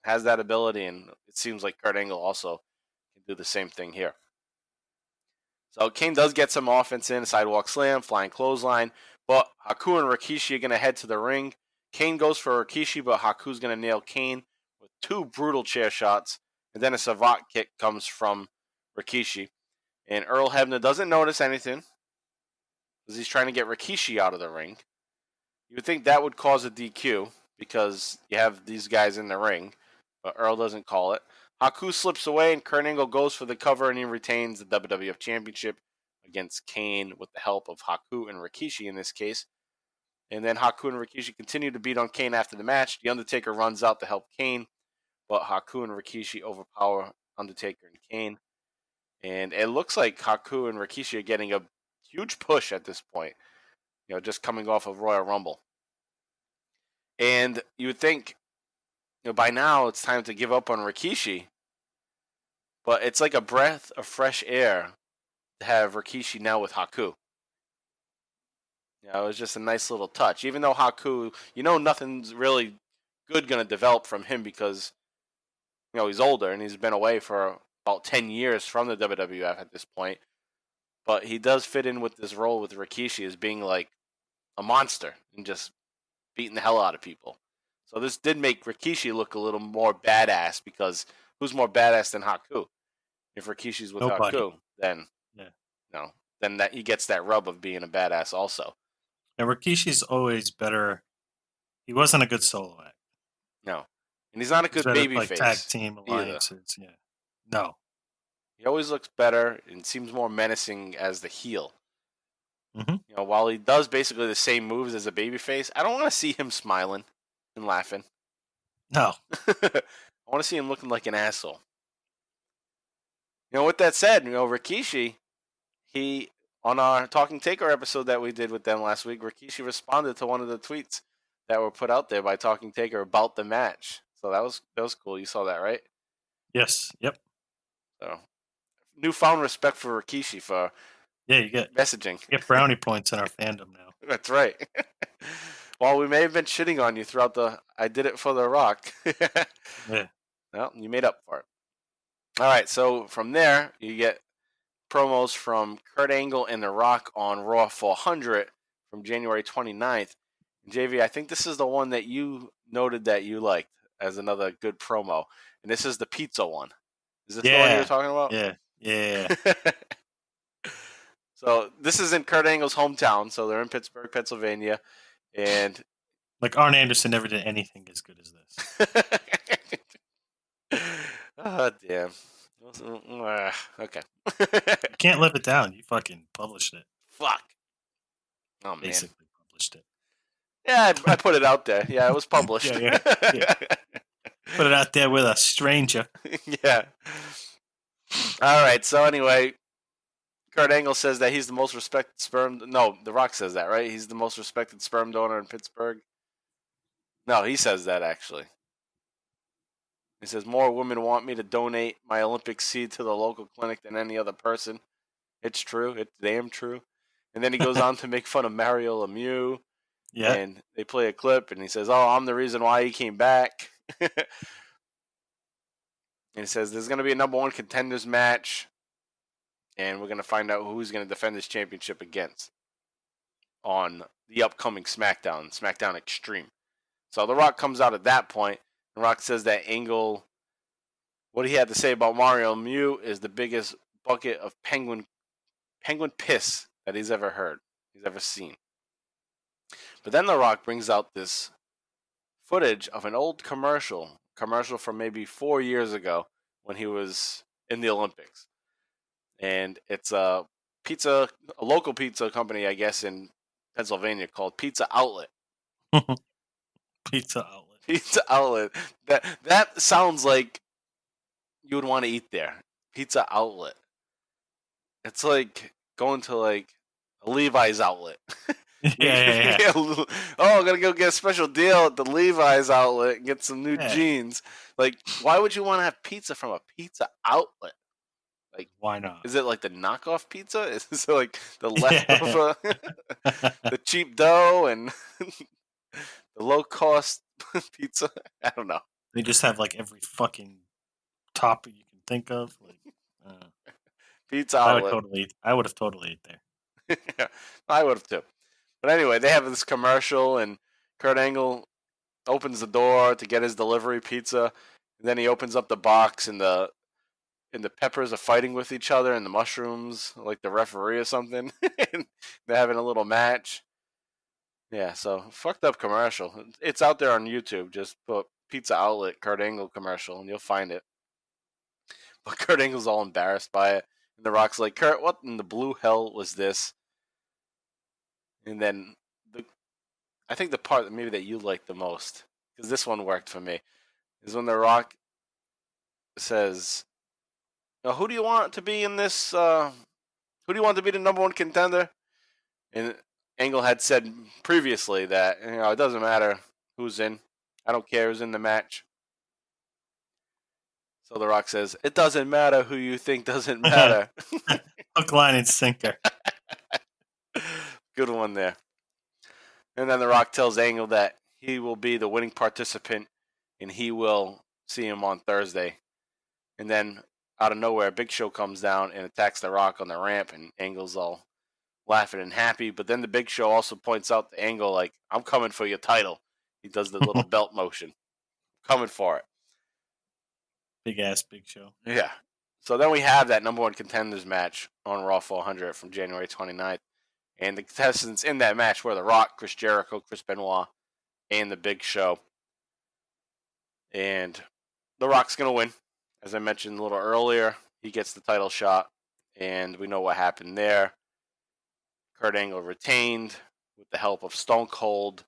has that ability, and it seems like Kurt Angle also can do the same thing here. So Kane does get some offense in, sidewalk slam, flying clothesline, but Haku and Rikishi are going to head to the ring. Kane goes for Rikishi, but Haku's going to nail Kane with 2 brutal chair shots, and then a savate kick comes from Rikishi. And Earl Hebner doesn't notice anything because he's trying to get Rikishi out of the ring. You would think that would cause a DQ because you have these guys in the ring, but Earl doesn't call it. Haku slips away, and Kurt Angle goes for the cover, and he retains the WWF Championship against Kane with the help of Haku and Rikishi in this case. And then Haku and Rikishi continue to beat on Kane after the match. The Undertaker runs out to help Kane, but Haku and Rikishi overpower Undertaker and Kane. And it looks like Haku and Rikishi are getting a huge push at this point, just coming off of Royal Rumble. And you would think, by now it's time to give up on Rikishi, but it's like a breath of fresh air to have Rikishi now with Haku. It was just a nice little touch. Even though Haku, nothing's really good going to develop from him because, he's older and he's been away for about 10 years from the WWF at this point. But he does fit in with this role with Rikishi as being like a monster and just beating the hell out of people. So this did make Rikishi look a little more badass because who's more badass than Haku? If Rikishi's with Nobody. Haku, then then that he gets that rub of being a badass also. And Rikishi's always better. He wasn't a good solo act. No, and he's not a good baby like face. Tag team alliances. Yeah, no. He always looks better and seems more menacing as the heel. Mm-hmm. While he does basically the same moves as a babyface, I don't want to see him smiling and laughing. No. I want to see him looking like an asshole. With that said, Rikishi, he, on our Talking Taker episode that we did with them last week, Rikishi responded to one of the tweets that were put out there by Talking Taker about the match. So that was cool. You saw that, right? Yes. Yep. So, newfound respect for Rikishi for you get messaging. You get brownie points in our fandom now. That's right. While we may have been shitting on you throughout I did it for The Rock. Yeah. Well, you made up for it. All right, so from there, you get promos from Kurt Angle and The Rock on Raw 400 from January 29th. And JV, I think this is the one that you noted that you liked as another good promo. And this is the pizza one. Is this the one you were talking about? Yeah. So this is in Kurt Angle's hometown. So they're in Pittsburgh, Pennsylvania. And like Arn Anderson never did anything as good as this. Oh, damn. Okay. You can't live it down. You fucking published it. Fuck. Oh, man. Basically published it. Yeah, I put it out there. Yeah, it was published. Yeah. Put it out there with a stranger. Yeah. All right. So anyway, Kurt Angle says that he's the most respected sperm. No, The Rock says that, right? He's the most respected sperm donor in Pittsburgh. No, he says that actually. He says more women want me to donate my Olympic seed to the local clinic than any other person. It's true. It's damn true. And then he goes on to make fun of Mario Lemieux. Yeah. And they play a clip, and he says, "Oh, I'm the reason why he came back." And he says, "There's going to be a number one contenders match, and we're going to find out who's going to defend this championship against on the upcoming SmackDown Extreme." So The Rock comes out at that point. The Rock says that Angle, what he had to say about Mario Lemieux is the biggest bucket of penguin piss that he's ever seen. But then The Rock brings out this footage of an old commercial from maybe 4 years ago when he was in the Olympics. And it's a local pizza company, I guess, in Pennsylvania called Pizza Outlet. Pizza Outlet. Pizza Outlet. That sounds like you would want to eat there. Pizza Outlet. It's like going to like a Levi's outlet. Yeah. Oh, I'm going to go get a special deal at the Levi's outlet and get some new jeans. Like, why would you want to have pizza from a pizza outlet? Like, why not? Is it like the knockoff pizza? Is it like the leftover, the cheap dough and the low-cost pizza? I don't know. They just have like every fucking topping you can think of. Like, pizza outlet. I would have totally ate there. Yeah, I would have too. But anyway, they have this commercial, and Kurt Angle opens the door to get his delivery pizza, And then he opens up the box, and the peppers are fighting with each other, and the mushrooms, like the referee or something. And they're having a little match. Yeah, so fucked up commercial. It's out there on YouTube. Just put Pizza Outlet Kurt Angle commercial, and you'll find it. But Kurt Angle's all embarrassed by it. And The Rock's like, Kurt, what in the blue hell was this? And then I think the part that maybe that you like the most, because this one worked for me, is when The Rock says, who do you want to be in this? Who do you want to be the number one contender? And Angle had said previously that it doesn't matter who's in. I don't care who's in the match. So The Rock says, it doesn't matter who you think doesn't matter. Hook, line, and sinker. Good one there. And then The Rock tells Angle that he will be the winning participant and he will see him on Thursday. And then out of nowhere, Big Show comes down and attacks The Rock on the ramp, and Angle's all laughing and happy. But then the Big Show also points out to Angle, like, I'm coming for your title. He does the little belt motion. Coming for it. Big ass Big Show. Yeah. So then we have that number one contenders match on Raw 400 from January 29th. And the contestants in that match were The Rock, Chris Jericho, Chris Benoit, and the Big Show. And The Rock's going to win. As I mentioned a little earlier, he gets the title shot, and we know what happened there. Kurt Angle retained with the help of Stone Cold,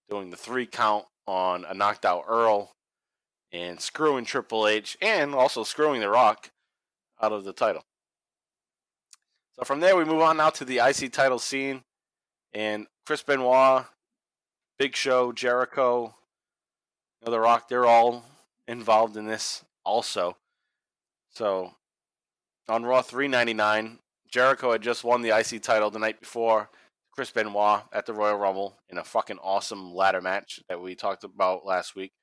doing the 3 count on a knocked out Earl, and screwing Triple H, and also screwing The Rock out of the title. So from there, we move on now to the IC title scene, and Chris Benoit, Big Show, Jericho, The Rock, they're all involved in this also. So on Raw 399, Jericho had just won the IC title the night before Chris Benoit at the Royal Rumble in a fucking awesome ladder match that we talked about last week.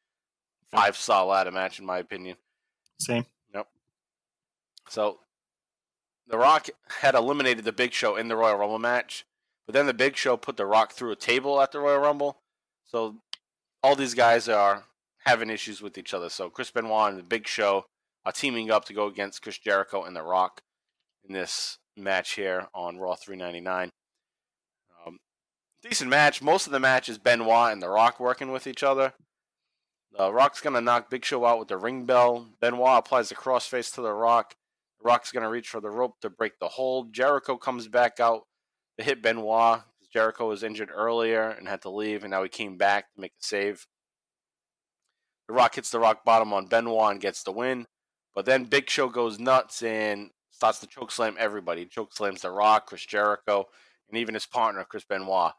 5-star ladder match, in my opinion. Same. Yep. So The Rock had eliminated the Big Show in the Royal Rumble match, but then the Big Show put The Rock through a table at the Royal Rumble. So all these guys are having issues with each other. So Chris Benoit and the Big Show are teaming up to go against Chris Jericho and The Rock in this match here on Raw 399. Decent match. Most of the match is Benoit and The Rock working with each other. The Rock's going to knock Big Show out with the ring bell. Benoit applies the crossface to The Rock. The Rock's going to reach for the rope to break the hold. Jericho comes back out to hit Benoit. Jericho was injured earlier and had to leave, and now he came back to make the save. The Rock hits the rock bottom on Benoit and gets the win. But then Big Show goes nuts and starts to chokeslam everybody. Chokeslams The Rock, Chris Jericho, and even his partner, Chris Benoit.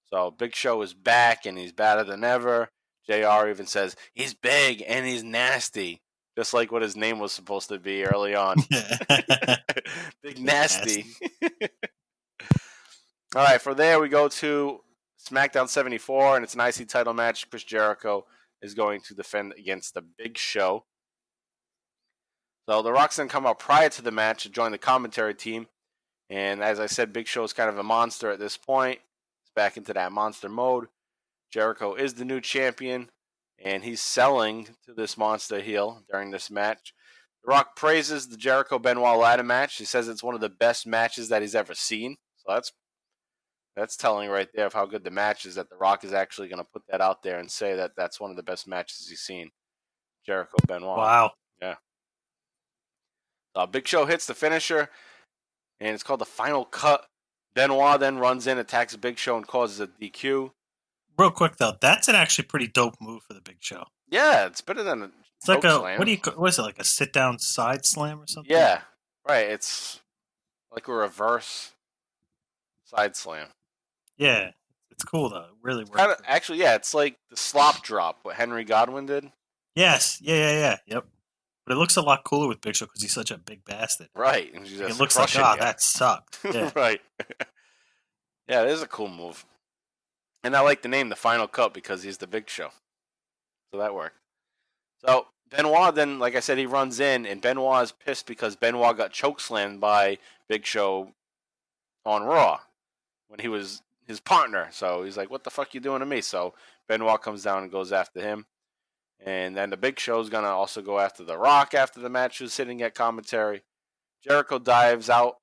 So Big Show is back, and he's better than ever. JR even says, he's big and he's nasty. Just like what his name was supposed to be early on. Big Nasty. All right, from there we go to SmackDown 74, and it's an IC title match. Chris Jericho is going to defend against the Big Show. So the Rock's then come out prior to the match to join the commentary team. And as I said, Big Show is kind of a monster at this point. He's back into that monster mode. Jericho is the new champion, and he's selling to this monster heel during this match. The Rock praises the Jericho-Benoit ladder match. He says it's one of the best matches that he's ever seen. So that's telling right there of how good the match is, that The Rock is actually going to put that out there and say that that's one of the best matches he's seen. Jericho-Benoit. Wow. Yeah. Big Show hits the finisher, and it's called the final cut. Benoit then runs in, attacks Big Show, and causes a DQ. Real quick though, that's an actually pretty dope move for the Big Show. Yeah, it's better than a It's like slam. what is it, like a sit down side slam or something? Yeah, right. It's like a reverse side slam. Yeah, it's cool though. It really works. Actually, yeah, it's like the slop drop, what Henry Godwin did. Yes, yeah, yep. But it looks a lot cooler with Big Show because he's such a big bastard. Right. And it looks like, that sucked. Yeah. Right. Yeah, it is a cool move. And I like the name The Final Cut because he's the Big Show. So that worked. So Benoit then, like I said, he runs in, and Benoit is pissed because Benoit got chokeslammed by Big Show on Raw when he was his partner. So he's like, what the fuck you doing to me? So Benoit comes down and goes after him. And then the Big Show is going to also go after The Rock after the match, who's sitting at commentary. Jericho dives out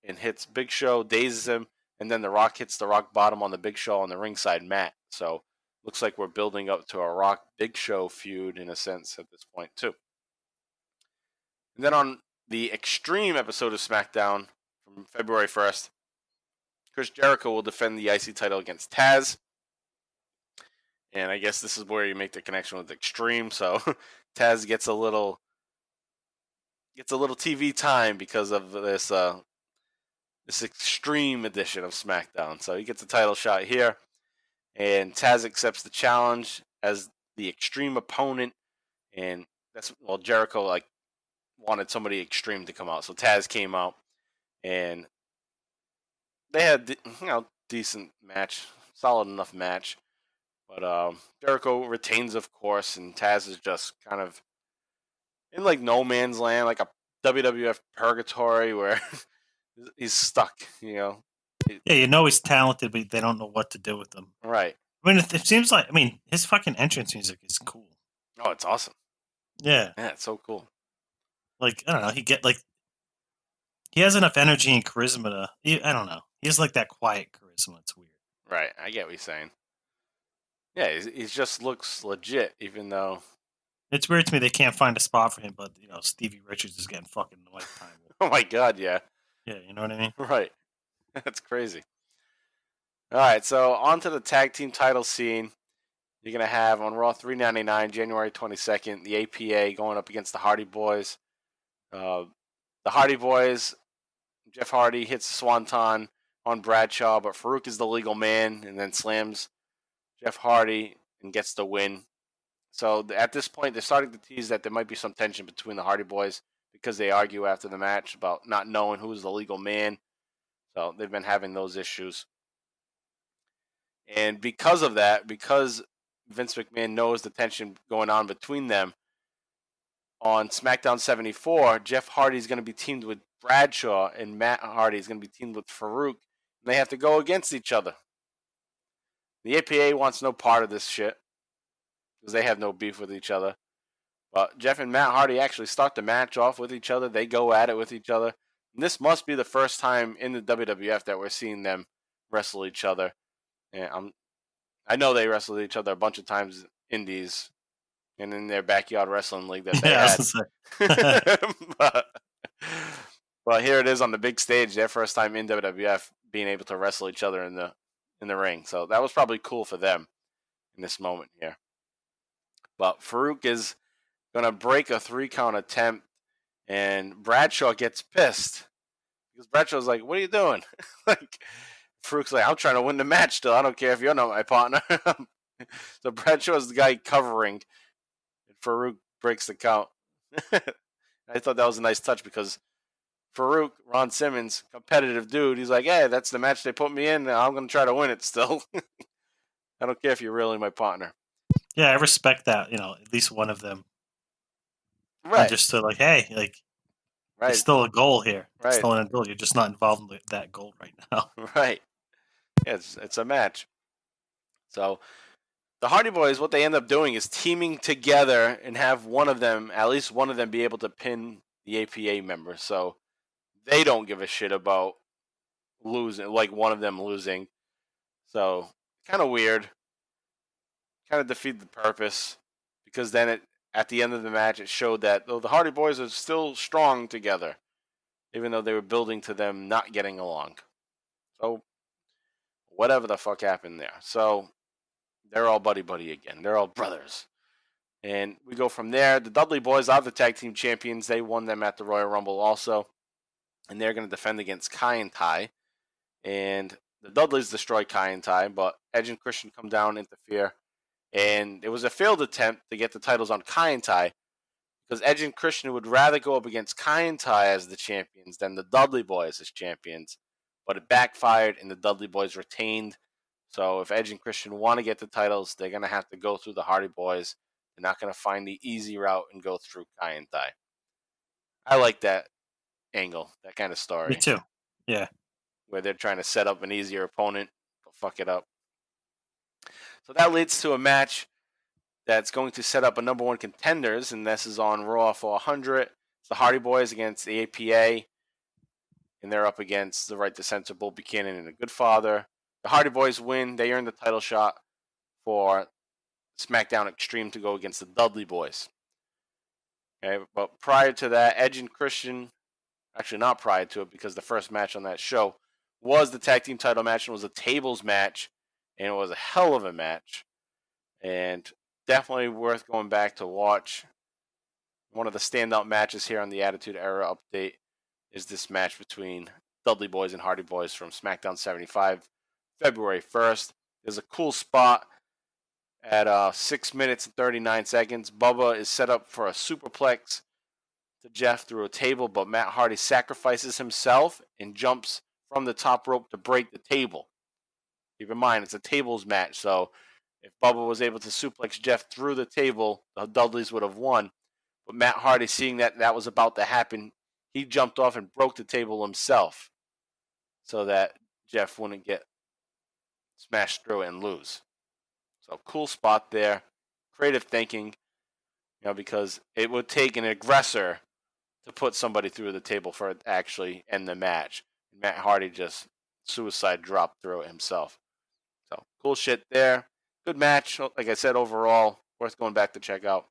and hits Big Show, dazes him, and then The Rock hits the rock bottom on the Big Show on the ringside mat. So looks like we're building up to a Rock Big Show feud in a sense at this point too. And then on the Extreme episode of SmackDown from February 1st, Chris Jericho will defend the IC title against Taz. And I guess this is where you make the connection with Extreme. So Taz gets a little TV time because of this Extreme edition of SmackDown. So he gets a title shot here, and Taz accepts the challenge as the Extreme opponent. And Jericho wanted somebody extreme to come out, so Taz came out, and they had decent match, solid enough match. But Jericho retains, of course, and Taz is just kind of in no man's land, like a WWF purgatory where he's stuck, Yeah, he's talented, but they don't know what to do with him. Right. I mean, it seems like, his fucking entrance music is cool. Oh, it's awesome. Yeah. Yeah, it's so cool. I don't know, he has enough energy and charisma I don't know. He has that quiet charisma. It's weird. Right, I get what you're saying. Yeah, he just looks legit, even though... It's weird to me they can't find a spot for him, but, Stevie Richards is getting fucking lifetime. Oh my god, yeah. Yeah, you know what I mean? Right. That's crazy. Alright, so on to the tag team title scene. You're going to have on Raw 399, January 22nd, the APA going up against the Hardy Boys. The Hardy Boys, Jeff Hardy hits the Swanton on Bradshaw, but Farouk is the legal man and then slams Jeff Hardy and gets the win. So at this point, they're starting to tease that there might be some tension between the Hardy Boys because they argue after the match about not knowing who's the legal man. So they've been having those issues. And because of that, because Vince McMahon knows the tension going on between them, on SmackDown 74, Jeff Hardy is going to be teamed with Bradshaw, and Matt Hardy is going to be teamed with Farouk. And they have to go against each other. The APA wants no part of this shit because they have no beef with each other. But Jeff and Matt Hardy actually start the match off with each other. They go at it with each other. And this must be the first time in the WWF that we're seeing them wrestle each other. And I know they wrestled each other a bunch of times in Indies and in their backyard wrestling league that they had. but here it is on the big stage, their first time in WWF being able to wrestle each other in the ring. So that was probably cool for them in this moment here. But Farouk is going to break a 3-count attempt, and Bradshaw gets pissed because Bradshaw's like, "What are you doing?" Farouk's like, "I'm trying to win the match still. I don't care if you're not my partner." So Bradshaw is the guy covering, and Farouk breaks the count. I thought that was a nice touch because Farouk, Ron Simmons, competitive dude, he's like, "Hey, that's the match they put me in. I'm going to try to win it still. I don't care if you're really my partner." Yeah, I respect that. At least one of them right? Understood. Hey, right. It's still a goal here. Right. It's still an goal. You're just not involved in that goal right now. Right. Yeah, it's a match. So the Hardy Boys, what they end up doing is teaming together and have at least one of them, be able to pin the APA member. So they don't give a shit about losing, one of them losing. So kind of weird. Kind of defeat the purpose because then at the end of the match, it showed that the Hardy Boys are still strong together, even though they were building to them not getting along. So whatever the fuck happened there. So they're all buddy-buddy again. They're all brothers. And we go from there. The Dudley Boys are the tag team champions. They won them at the Royal Rumble also. And they're going to defend against Kai and Tai. And the Dudleys destroy Kai and Tai, but Edge and Christian come down and interfere. And it was a failed attempt to get the titles on Kai and Tai because Edge and Christian would rather go up against Kai and Tai as the champions than the Dudley Boys as champions. But it backfired and the Dudley Boys retained. So if Edge and Christian want to get the titles, they're going to have to go through the Hardy Boys. They're not going to find the easy route and go through Kai and Tai. I like that angle, that kind of story. Me too. Yeah. Where they're trying to set up an easier opponent, but fuck it up. So that leads to a match that's going to set up a number one contenders, and this is on Raw 400. It's the Hardy Boys against the APA, and they're up against the Right to Censor, Bull Buchanan, and the Good Father. The Hardy Boys win. They earn the title shot for SmackDown Extreme to go against the Dudley Boys. Okay, but prior to that, Edge and Christian, actually not prior to it, because the first match on that show was the tag team title match, and it was a tables match, and it was a hell of a match, and definitely worth going back to watch. One of the standout matches here on the Attitude Era update is this match between Dudley Boys and Hardy Boys from SmackDown 75, February 1st. There's a cool spot at 6 minutes and 39 seconds. Bubba is set up for a superplex to Jeff through a table, but Matt Hardy sacrifices himself and jumps from the top rope to break the table. Keep in mind, it's a tables match, so if Bubba was able to suplex Jeff through the table, the Dudleys would have won. But Matt Hardy, seeing that that was about to happen, he jumped off and broke the table himself so that Jeff wouldn't get smashed through it and lose. So cool spot there. Creative thinking, because it would take an aggressor to put somebody through the table for it to actually end the match. Matt Hardy just suicide dropped through it himself. So cool shit there. Good match. Like I said, overall, worth going back to check out.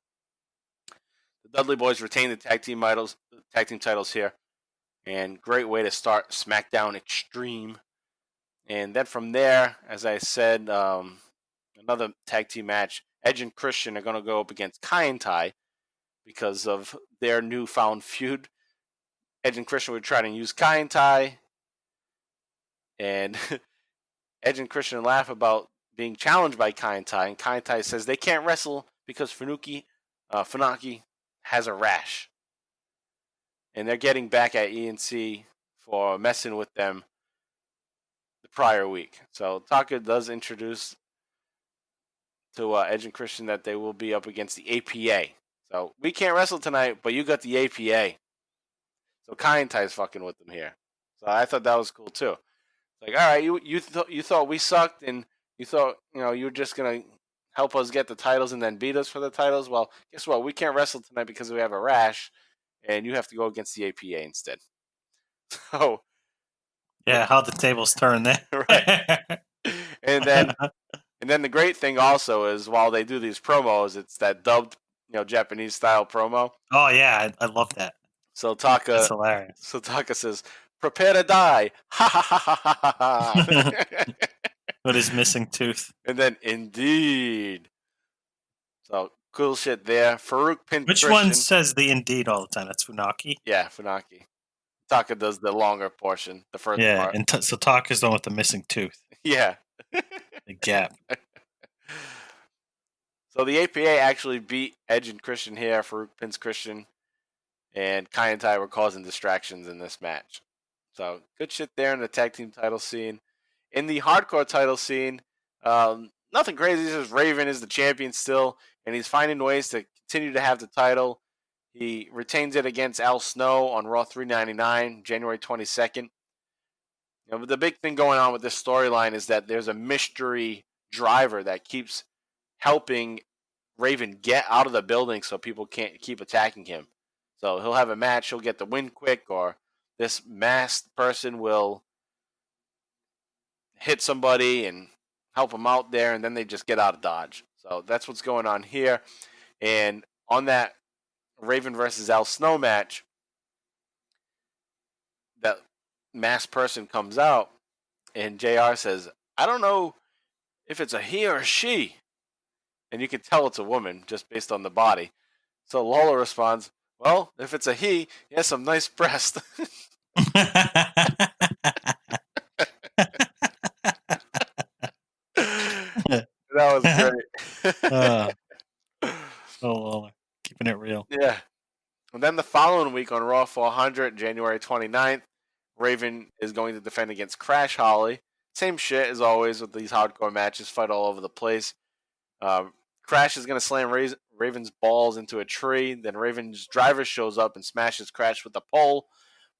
The Dudley Boys retain the tag team titles here. And great way to start SmackDown Extreme. And then from there, as I said, another tag team match. Edge and Christian are going to go up against Kai and Tai because of their newfound feud. Edge and Christian were trying to use Kai and Tai. And Edge and Christian laugh about being challenged by Kai and Tai. And Kai and Tai says they can't wrestle because Funaki has a rash. And they're getting back at ENC for messing with them the prior week. So Taka does introduce to Edge and Christian that they will be up against the APA. So we can't wrestle tonight, but you got the APA. So Kai and Tai is fucking with them here. So I thought that was cool too. Like, all right, you thought we sucked, and you thought you were just gonna help us get the titles and then beat us for the titles. Well, guess what? We can't wrestle tonight because we have a rash, and you have to go against the APA instead. So yeah, how the tables turn there, right? And then the great thing also is while they do these promos, it's that dubbed Japanese style promo. Oh yeah, I love that. So Taka, that's hilarious. So Taka says, "Prepare to die!" Ha ha ha ha ha ha. With his missing tooth. And then indeed. So cool shit there. Farouk pinned Which Christian. one says the indeed all the time? That's Funaki. Yeah, Funaki. Taka does the longer portion, the first part. And so Taka's the one with the missing tooth. Yeah. The gap. So the APA actually beat Edge and Christian here. Farouk pins Christian. And Kai and Tai were causing distractions in this match. So good shit there in the tag team title scene. In the hardcore title scene, nothing crazy. It's just Raven is the champion still, and he's finding ways to continue to have the title. He retains it against Al Snow on Raw 399, January 22nd. But the big thing going on with this storyline is that there's a mystery driver that keeps helping Raven get out of the building so people can't keep attacking him. So he'll have a match, he'll get the win quick, or this masked person will hit somebody and help them out there, and then they just get out of Dodge. So that's what's going on here. And on that Raven versus Al Snow match, that masked person comes out, and JR says, "I don't know if it's a he or a she." And you can tell it's a woman just based on the body. So Lola responds, "Well, if it's a he has some nice breast." That was great. Lola, keeping it real. Yeah. And then the following week on Raw 400, January 29th, Raven is going to defend against Crash Holly. Same shit as always with these hardcore matches, fight all over the place. Crash is going to slam Raven's balls into a tree. Then Raven's driver shows up and smashes Crash with a pole.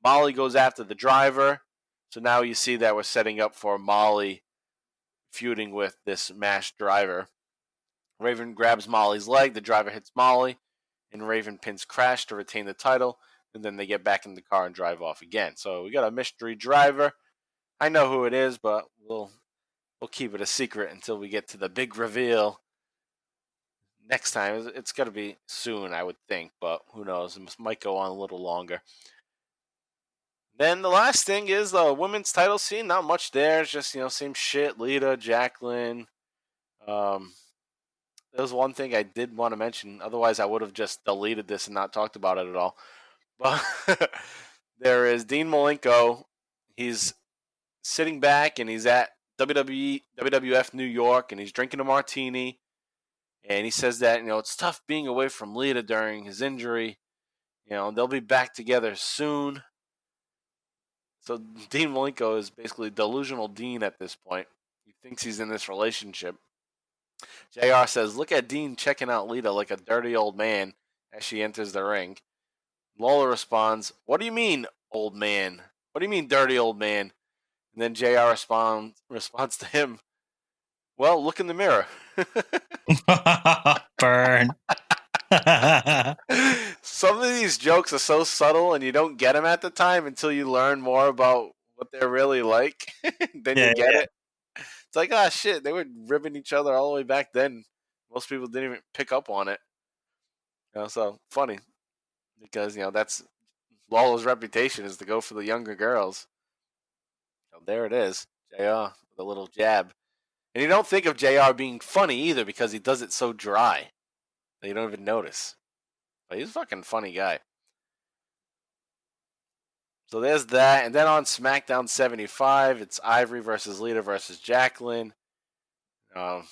Molly goes after the driver. So now you see that we're setting up for Molly feuding with this masked driver. Raven grabs Molly's leg. The driver hits Molly, and Raven pins Crash to retain the title. And then they get back in the car and drive off again. So we got a mystery driver. I know who it is, but we'll keep it a secret until we get to the big reveal next time. It's got to be soon, I would think, but who knows? It might go on a little longer. Then the last thing is the women's title scene. Not much there. It's just, same shit. Lita, Jacqueline. There's one thing I did want to mention. Otherwise, I would have just deleted this and not talked about it at all. But there is Dean Malenko. He's sitting back and he's at WWF New York and he's drinking a martini. And he says that, it's tough being away from Lita during his injury. They'll be back together soon. So Dean Malenko is basically delusional Dean at this point. He thinks he's in this relationship. JR says, look at Dean checking out Lita like a dirty old man as she enters the ring. Lola responds, what do you mean, old man? What do you mean, dirty old man? And then JR responds to him, well, look in the mirror. Burn. Some of these jokes are so subtle and you don't get them at the time until you learn more about what they're really like. Then you get it. It's like, shit, they were ribbing each other all the way back then. Most people didn't even pick up on it. So funny. Because, that's Lawler's reputation is to go for the younger girls. So there it is. JR with a little jab. And you don't think of JR being funny either because he does it so dry that you don't even notice. But he's a fucking funny guy. So there's that. And then on SmackDown 75, it's Ivory versus Lita versus Jacqueline. It's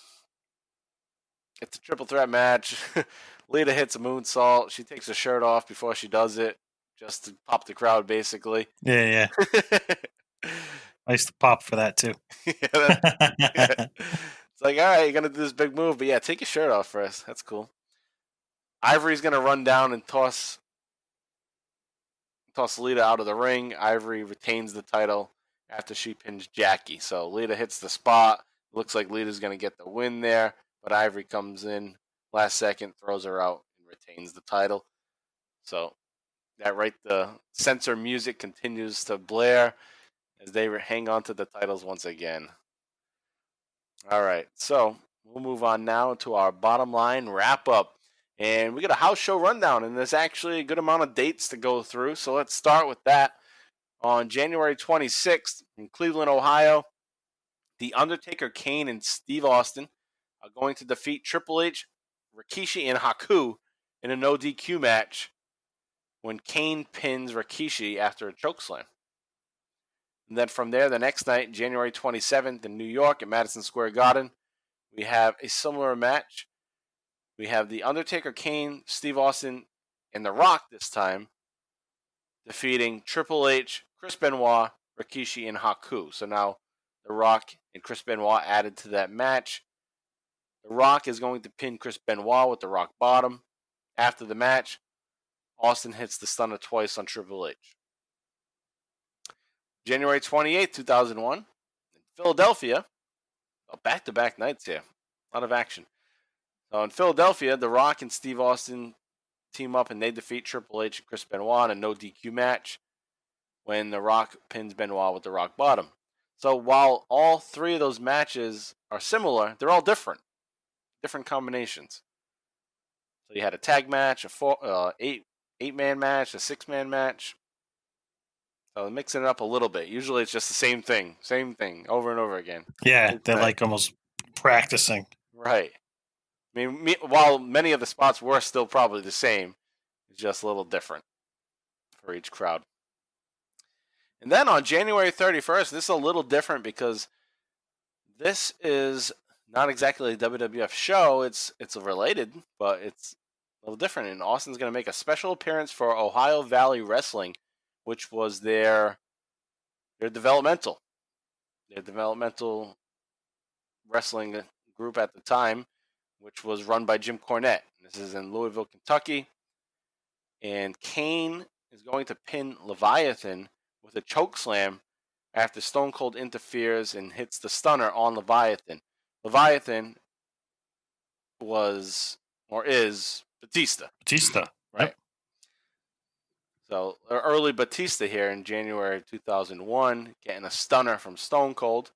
a triple threat match. Lita hits a moonsault. She takes her shirt off before she does it, just to pop the crowd, basically. Yeah. I used to pop for that, too. It's like, all right, you're going to do this big move, but take your shirt off first. That's cool. Ivory's going to run down and toss Lita out of the ring. Ivory retains the title after she pins Jackie. So Lita hits the spot. Looks like Lita's going to get the win there, but Ivory comes in last second, throws her out, and retains the title. So the censor music continues to blare as they hang on to the titles once again. All right, so we'll move on now to our bottom line wrap-up. And we got a house show rundown, and there's actually a good amount of dates to go through. So let's start with that. On January 26th in Cleveland, Ohio, The Undertaker, Kane, and Steve Austin are going to defeat Triple H, Rikishi, and Haku in a no DQ match when Kane pins Rikishi after a chokeslam. And then from there, the next night, January 27th in New York at Madison Square Garden, we have a similar match. We have The Undertaker, Kane, Steve Austin, and The Rock this time defeating Triple H, Chris Benoit, Rikishi, and Haku. So now The Rock and Chris Benoit added to that match. The Rock is going to pin Chris Benoit with the Rock Bottom. After the match, Austin hits the stunner twice on Triple H. January 28th, 2001, in Philadelphia. Back-to-back nights here. A lot of action. So in Philadelphia, The Rock and Steve Austin team up and they defeat Triple H and Chris Benoit in a no DQ match when The Rock pins Benoit with the Rock Bottom. So while all three of those matches are similar, they're all different. Different combinations. So you had a tag match, a eight-man match, a six-man match. So mixing it up a little bit. Usually it's just the same thing over and over again. Yeah, they're like almost practicing. Right. I mean, while many of the spots were still probably the same, it's just a little different for each crowd. And then on January 31st, this is a little different because this is not exactly a WWF show. It's related, but it's a little different. And Austin's going to make a special appearance for Ohio Valley Wrestling, which was their developmental wrestling group at the time, which was run by Jim Cornette. This is in Louisville, Kentucky. And Kane is going to pin Leviathan with a chokeslam after Stone Cold interferes and hits the stunner on Leviathan. Leviathan was or is Batista. Batista. Right. Yep. So early Batista here in January 2001, getting a stunner from Stone Cold.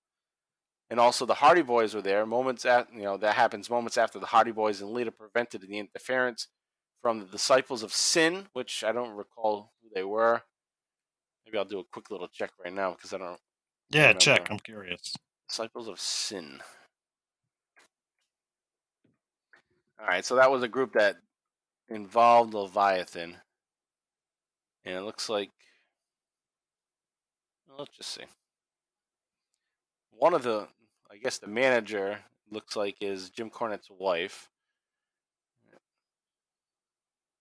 And also the Hardy Boys were there. That happens moments after the Hardy Boys and Lita prevented the interference from the Disciples of Sin, which I don't recall who they were. Maybe I'll do a quick little check right now because I don't. Yeah, remember. check. I'm curious. Disciples of Sin. All right, so that was a group that involved Leviathan, and it looks like. Well, let's just see. One of the, I guess, the manager looks like is Jim Cornette's wife.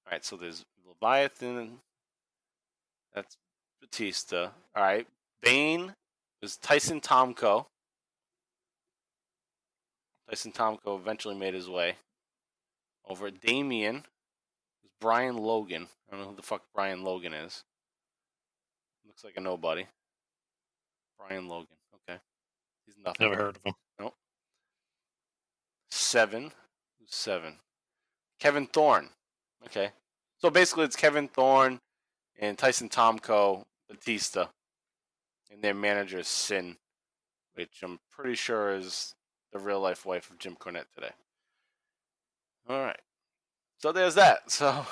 All right, so there's Leviathan. That's Batista. All right, Bane is Tyson Tomko. Tyson Tomko eventually made his way over. Damien is Brian Logan. I don't know who the fuck Brian Logan is. Looks like a nobody. Brian Logan. Okay. He's nothing. Never heard of him. Nope. Seven. Who's seven? Kevin Thorne. Okay. So basically it's Kevin Thorne and Tyson Tomko, Batista, and their manager is Sin, which I'm pretty sure is the real life wife of Jim Cornette today. All right. So there's that. So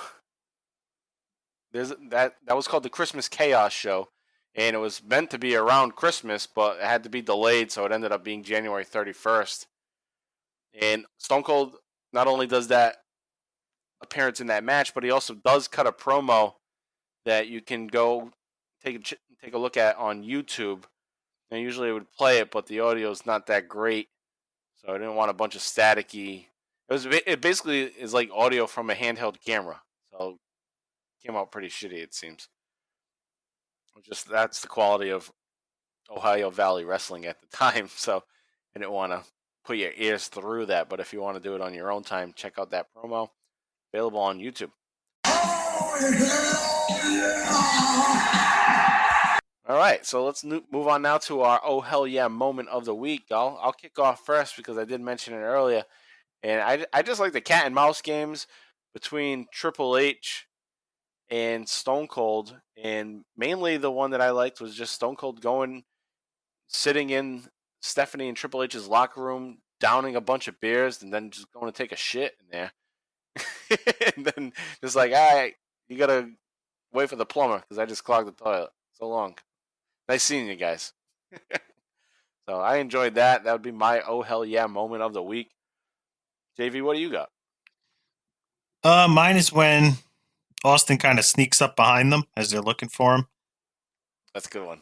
there's that was called the Christmas Chaos Show, and it was meant to be around Christmas, but it had to be delayed, so it ended up being January 31st. And Stone Cold not only does that appearance in that match, but he also does cut a promo that you can go take a look at on YouTube. And usually it would play it, but the audio is not that great, so I didn't want a bunch of staticky. It basically is like audio from a handheld camera, so it came out pretty shitty, it seems. That's the quality of Ohio Valley Wrestling at the time, so I didn't want to put your ears through that. But if you want to do it on your own time, check out that promo. Available on YouTube. All right, so let's move on now to our oh hell yeah moment of the week. I'll kick off first because I did mention it earlier, and I just like the cat and mouse games between Triple H and Stone Cold, and mainly the one that I liked was just Stone Cold sitting in Stephanie and Triple H's locker room, downing a bunch of beers, and then just going to take a shit in there. And then just like, all right, you got to wait for the plumber because I just clogged the toilet. So long. Nice seeing you guys. So I enjoyed that. That would be my oh hell yeah moment of the week. JV, what do you got? Mine is when Austin kind of sneaks up behind them as they're looking for him. That's a good one.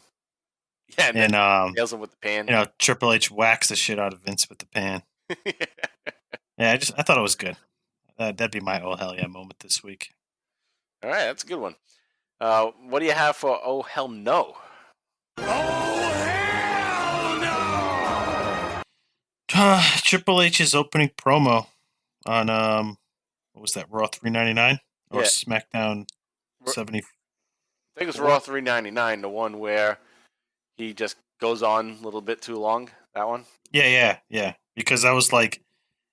Yeah, and nails him with the pan. Triple H whacks the shit out of Vince with the pan. Yeah, I thought it was good. That'd be my oh hell yeah moment this week. All right, that's a good one. What do you have for oh hell no? Triple H's opening promo on what was that, Raw 399 or SmackDown 70? I think it's Raw 399, the one where he just goes on a little bit too long. That one. Yeah. Because I was like,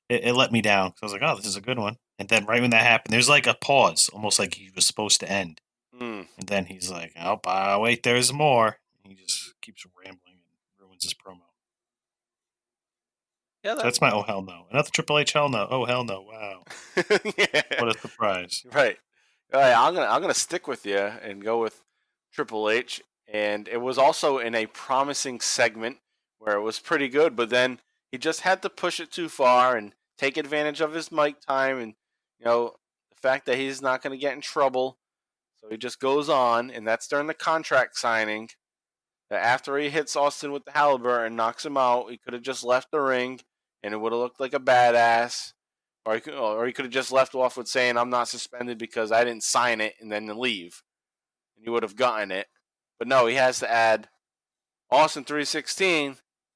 it let me down. So I was like, oh, this is a good one. And then right when that happened, there's like a pause, almost like he was supposed to end. And then he's like, oh, wait, there's more. And he just keeps rambling and ruins his promo. Yeah, that's my oh hell no. Another Triple H hell no. Oh hell no! Wow, yeah. What a surprise! Right. All right. I'm gonna stick with you and go with Triple H. And it was also in a promising segment where it was pretty good, but then he just had to push it too far and take advantage of his mic time, and the fact that he's not gonna get in trouble, so he just goes on, and that's during the contract signing. That after he hits Austin with the halberd and knocks him out, he could have just left the ring. And it would have looked like a badass. Or he could have just left off with saying, I'm not suspended because I didn't sign it, and then leave. And you would have gotten it. But no, he has to add Austin 316.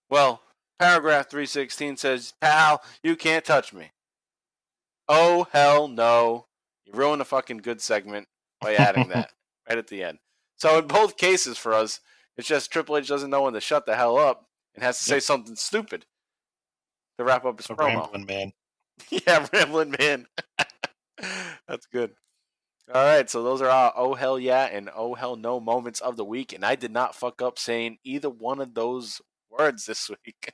Well, paragraph 316 says, pal, you can't touch me. Oh, hell no. You ruined a fucking good segment by adding that right at the end. So in both cases for us, it's just Triple H doesn't know when to shut the hell up and has to say something stupid to wrap up his promo. Rambling man. Yeah, Rambling Man. That's good. All right, so those are our oh hell yeah and oh hell no moments of the week, and I did not fuck up saying either one of those words this week.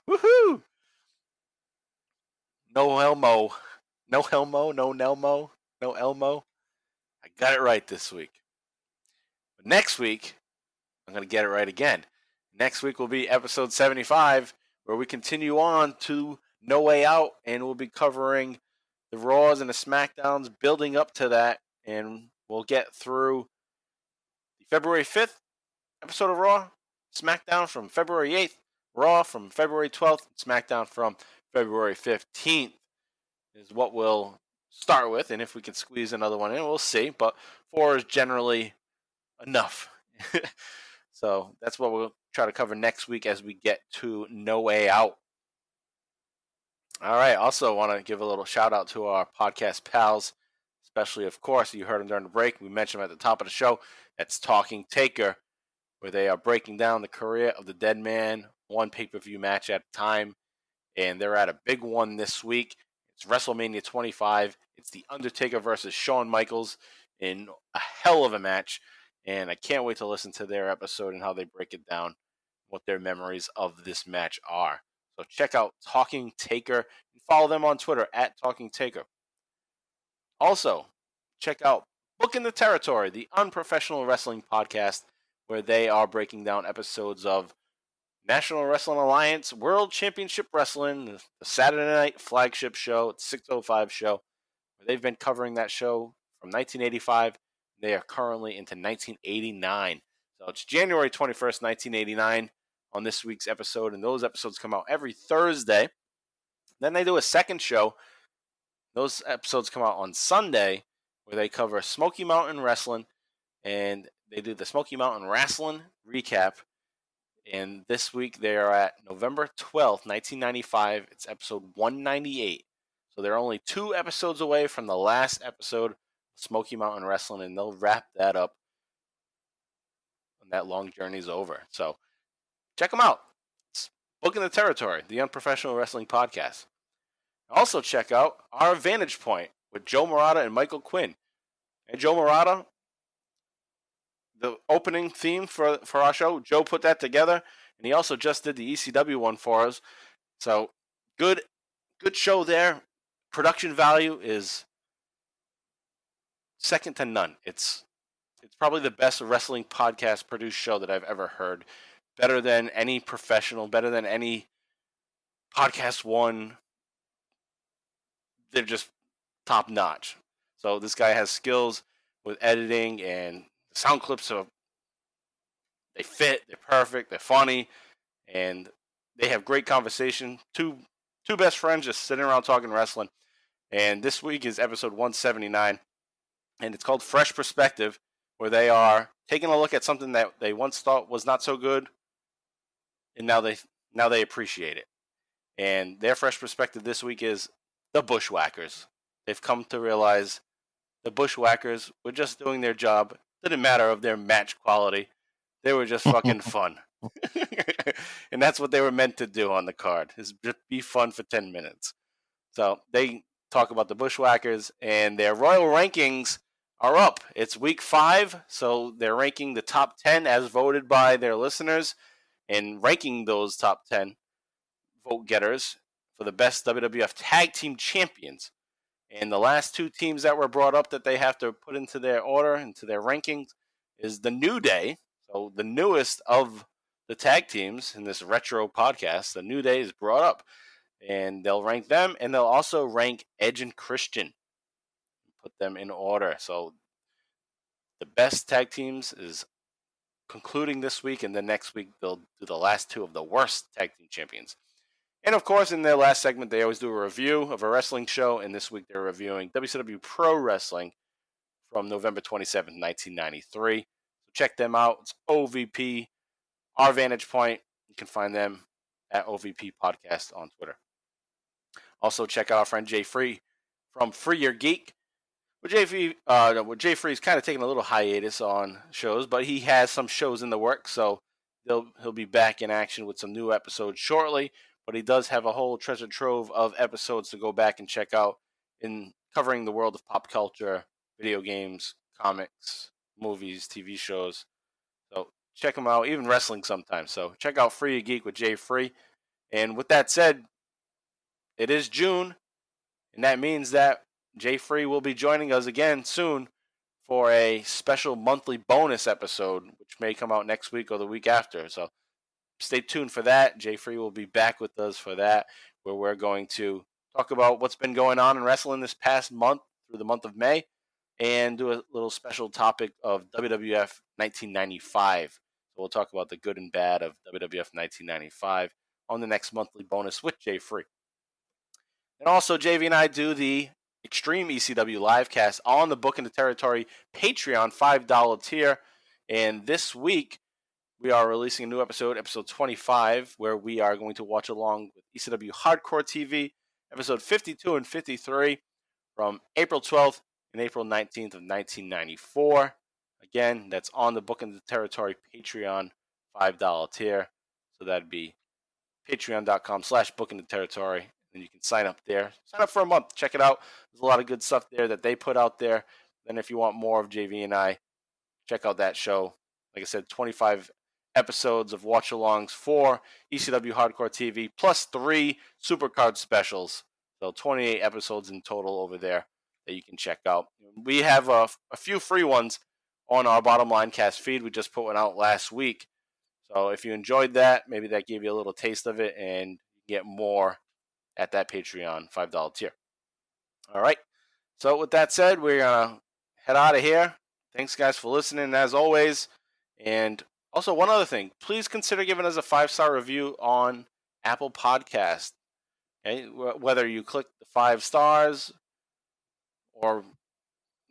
Woohoo! No Elmo. No Elmo, no Nelmo, no Elmo. I got it right this week. But next week, I'm going to get it right again. Next week will be episode 75, where we continue on to No Way Out, and we'll be covering the Raws and the SmackDowns building up to that, and we'll get through the February 5th episode of Raw, SmackDown from February 8th, Raw from February 12th, SmackDown from February 15th is what we'll start with, and if we can squeeze another one in, we'll see, but 4 is generally enough. So that's what we'll try to cover next week as we get to No Way Out. All right. Also, want to give a little shout out to our podcast pals, especially, of course, you heard them during the break. We mentioned them at the top of the show. That's Talking Taker, where they are breaking down the career of the Deadman, one pay-per-view match at a time. And they're at a big one this week. It's WrestleMania 25. It's the Undertaker versus Shawn Michaels in a hell of a match. And I can't wait to listen to their episode and how they break it down, what their memories of this match are. So check out Talking Taker and follow them on Twitter at Talking Taker. Also, check out Booking the Territory, the Unprofessional Wrestling Podcast, where they are breaking down episodes of National Wrestling Alliance World Championship Wrestling, the Saturday Night flagship show, it's 605 show, where they've been covering that show from 1985. They are currently into 1989. So it's January 21st, 1989 on this week's episode, and those episodes come out every Thursday. Then they do a second show. Those episodes come out on Sunday, where they cover Smoky Mountain Wrestling, and they do the Smoky Mountain Wrestling recap. And this week they are at November 12th, 1995. It's episode 198. So they're only 2 episodes away from the last episode of Smoky Mountain Wrestling, and they'll wrap that up when that long journey's over. So check them out. It's Booking the Territory, the Unprofessional Wrestling Podcast. Also check out our Vantage Point with Joe Murata and Michael Quinn. And Joe Murata, the opening theme for our show, Joe put that together, and he also just did the ECW one for us. So good show there. Production value is second to none. It's probably the best wrestling podcast produced show that I've ever heard. Better than any professional, better than any podcast one. They're just top notch. So this guy has skills with editing, and sound clips are, they fit, they're perfect, they're funny, and they have great conversation. Two best friends just sitting around talking wrestling. And this week is episode 179, and it's called Fresh Perspective, where they are taking a look at something that they once thought was not so good, and now they appreciate it. And their fresh perspective this week is the Bushwhackers. They've come to realize the Bushwhackers were just doing their job. Didn't matter of their match quality. They were just fucking fun. And that's what they were meant to do on the card, is just be fun for 10 minutes. So they talk about the Bushwhackers, and their Royal rankings are up. It's week 5, so they're ranking the top 10 as voted by their listeners, and ranking those top 10 vote getters for the best WWF Tag Team Champions. And the last 2 teams that were brought up that they have to put into their order, into their rankings, is the New Day. So the newest of the tag teams in this retro podcast, the New Day is brought up. And they'll rank them, and they'll also rank Edge and Christian. Put them in order. So the best tag teams is concluding this week, and then next week they'll do the last 2 of the worst tag team champions. And of course, in their last segment, they always do a review of a wrestling show, and this week they're reviewing WCW Pro Wrestling from November 27th, 1993. So check them out. It's OVP, our Vantage Point. You can find them at OVP Podcast on Twitter. Also, check out our friend Jay Free from Free Your Geek. Jay Free is kind of taking a little hiatus on shows, but he has some shows in the works, so he'll be back in action with some new episodes shortly. but he does have a whole treasure trove of episodes to go back and check out in covering the world of pop culture, video games, comics, movies, TV shows. So check him out, even wrestling sometimes. So check out Free a Geek with Jay Free. And with that said, it is June, and that means that Jay Free will be joining us again soon for a special monthly bonus episode, which may come out next week or the week after. So stay tuned for that. Jay Free will be back with us for that, where we're going to talk about what's been going on in wrestling this past month through the month of May, and do a little special topic of WWF 1995. So we'll talk about the good and bad of WWF 1995 on the next monthly bonus with Jay Free. And also, JV and I do the Extreme ECW livecast on the Book in the Territory Patreon $5 tier. And this week, we are releasing a new episode, episode 25, where we are going to watch along with ECW Hardcore TV, episode 52 and 53 from April 12th and April 19th of 1994. Again, that's on the Book in the Territory Patreon $5 tier. So that'd be patreon.com/Book in the Territory. And you can sign up there. Sign up for a month. Check it out. There's a lot of good stuff there that they put out there. Then if you want more of JV and I, check out that show. Like I said, 25 episodes of watch-alongs for ECW Hardcore TV, plus 3 Supercard specials. So 28 episodes in total over there that you can check out. We have a few free ones on our Bottom Line Cast feed. We just put one out last week. So if you enjoyed that, maybe that gave you a little taste of it, and you get more at that Patreon $5 tier. All right. So with that said, we're going to head out of here. Thanks, guys, for listening, as always. And also, one other thing. Please consider giving us a 5-star review on Apple Podcast. Okay? Whether you click the 5 stars, or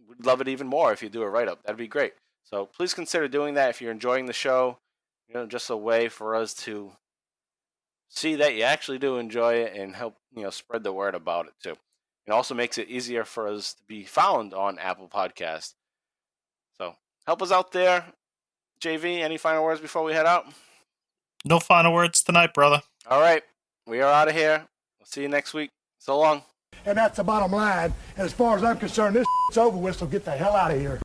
we'd love it even more if you do a write-up. That'd be great. So please consider doing that if you're enjoying the show. Just a way for us to see that you actually do enjoy it and help, spread the word about it too. It also makes it easier for us to be found on Apple Podcast. So help us out there. JV, any final words before we head out? No final words tonight, brother. All right. We are out of here. We'll see you next week. So long. And that's the bottom line. And as far as I'm concerned, this is over with, so get the hell out of here.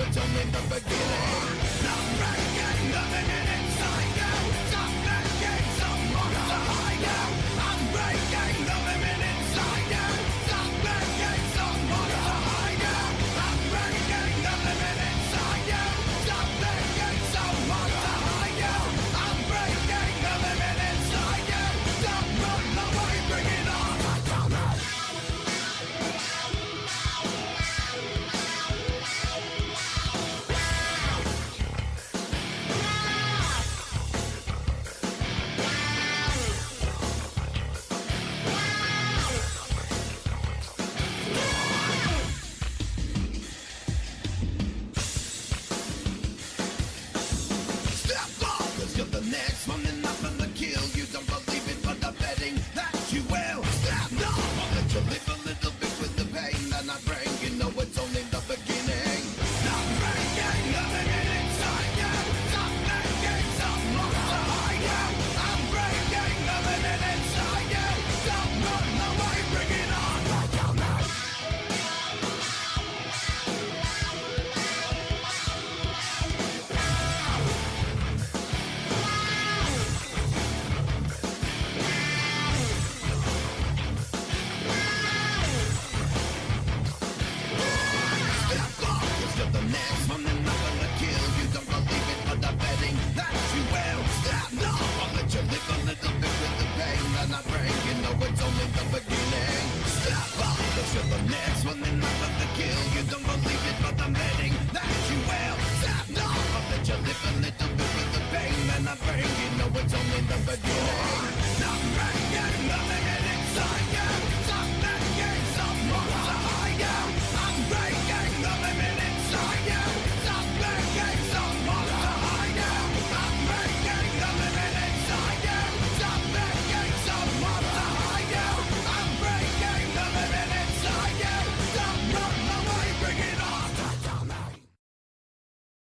It's only the beginning.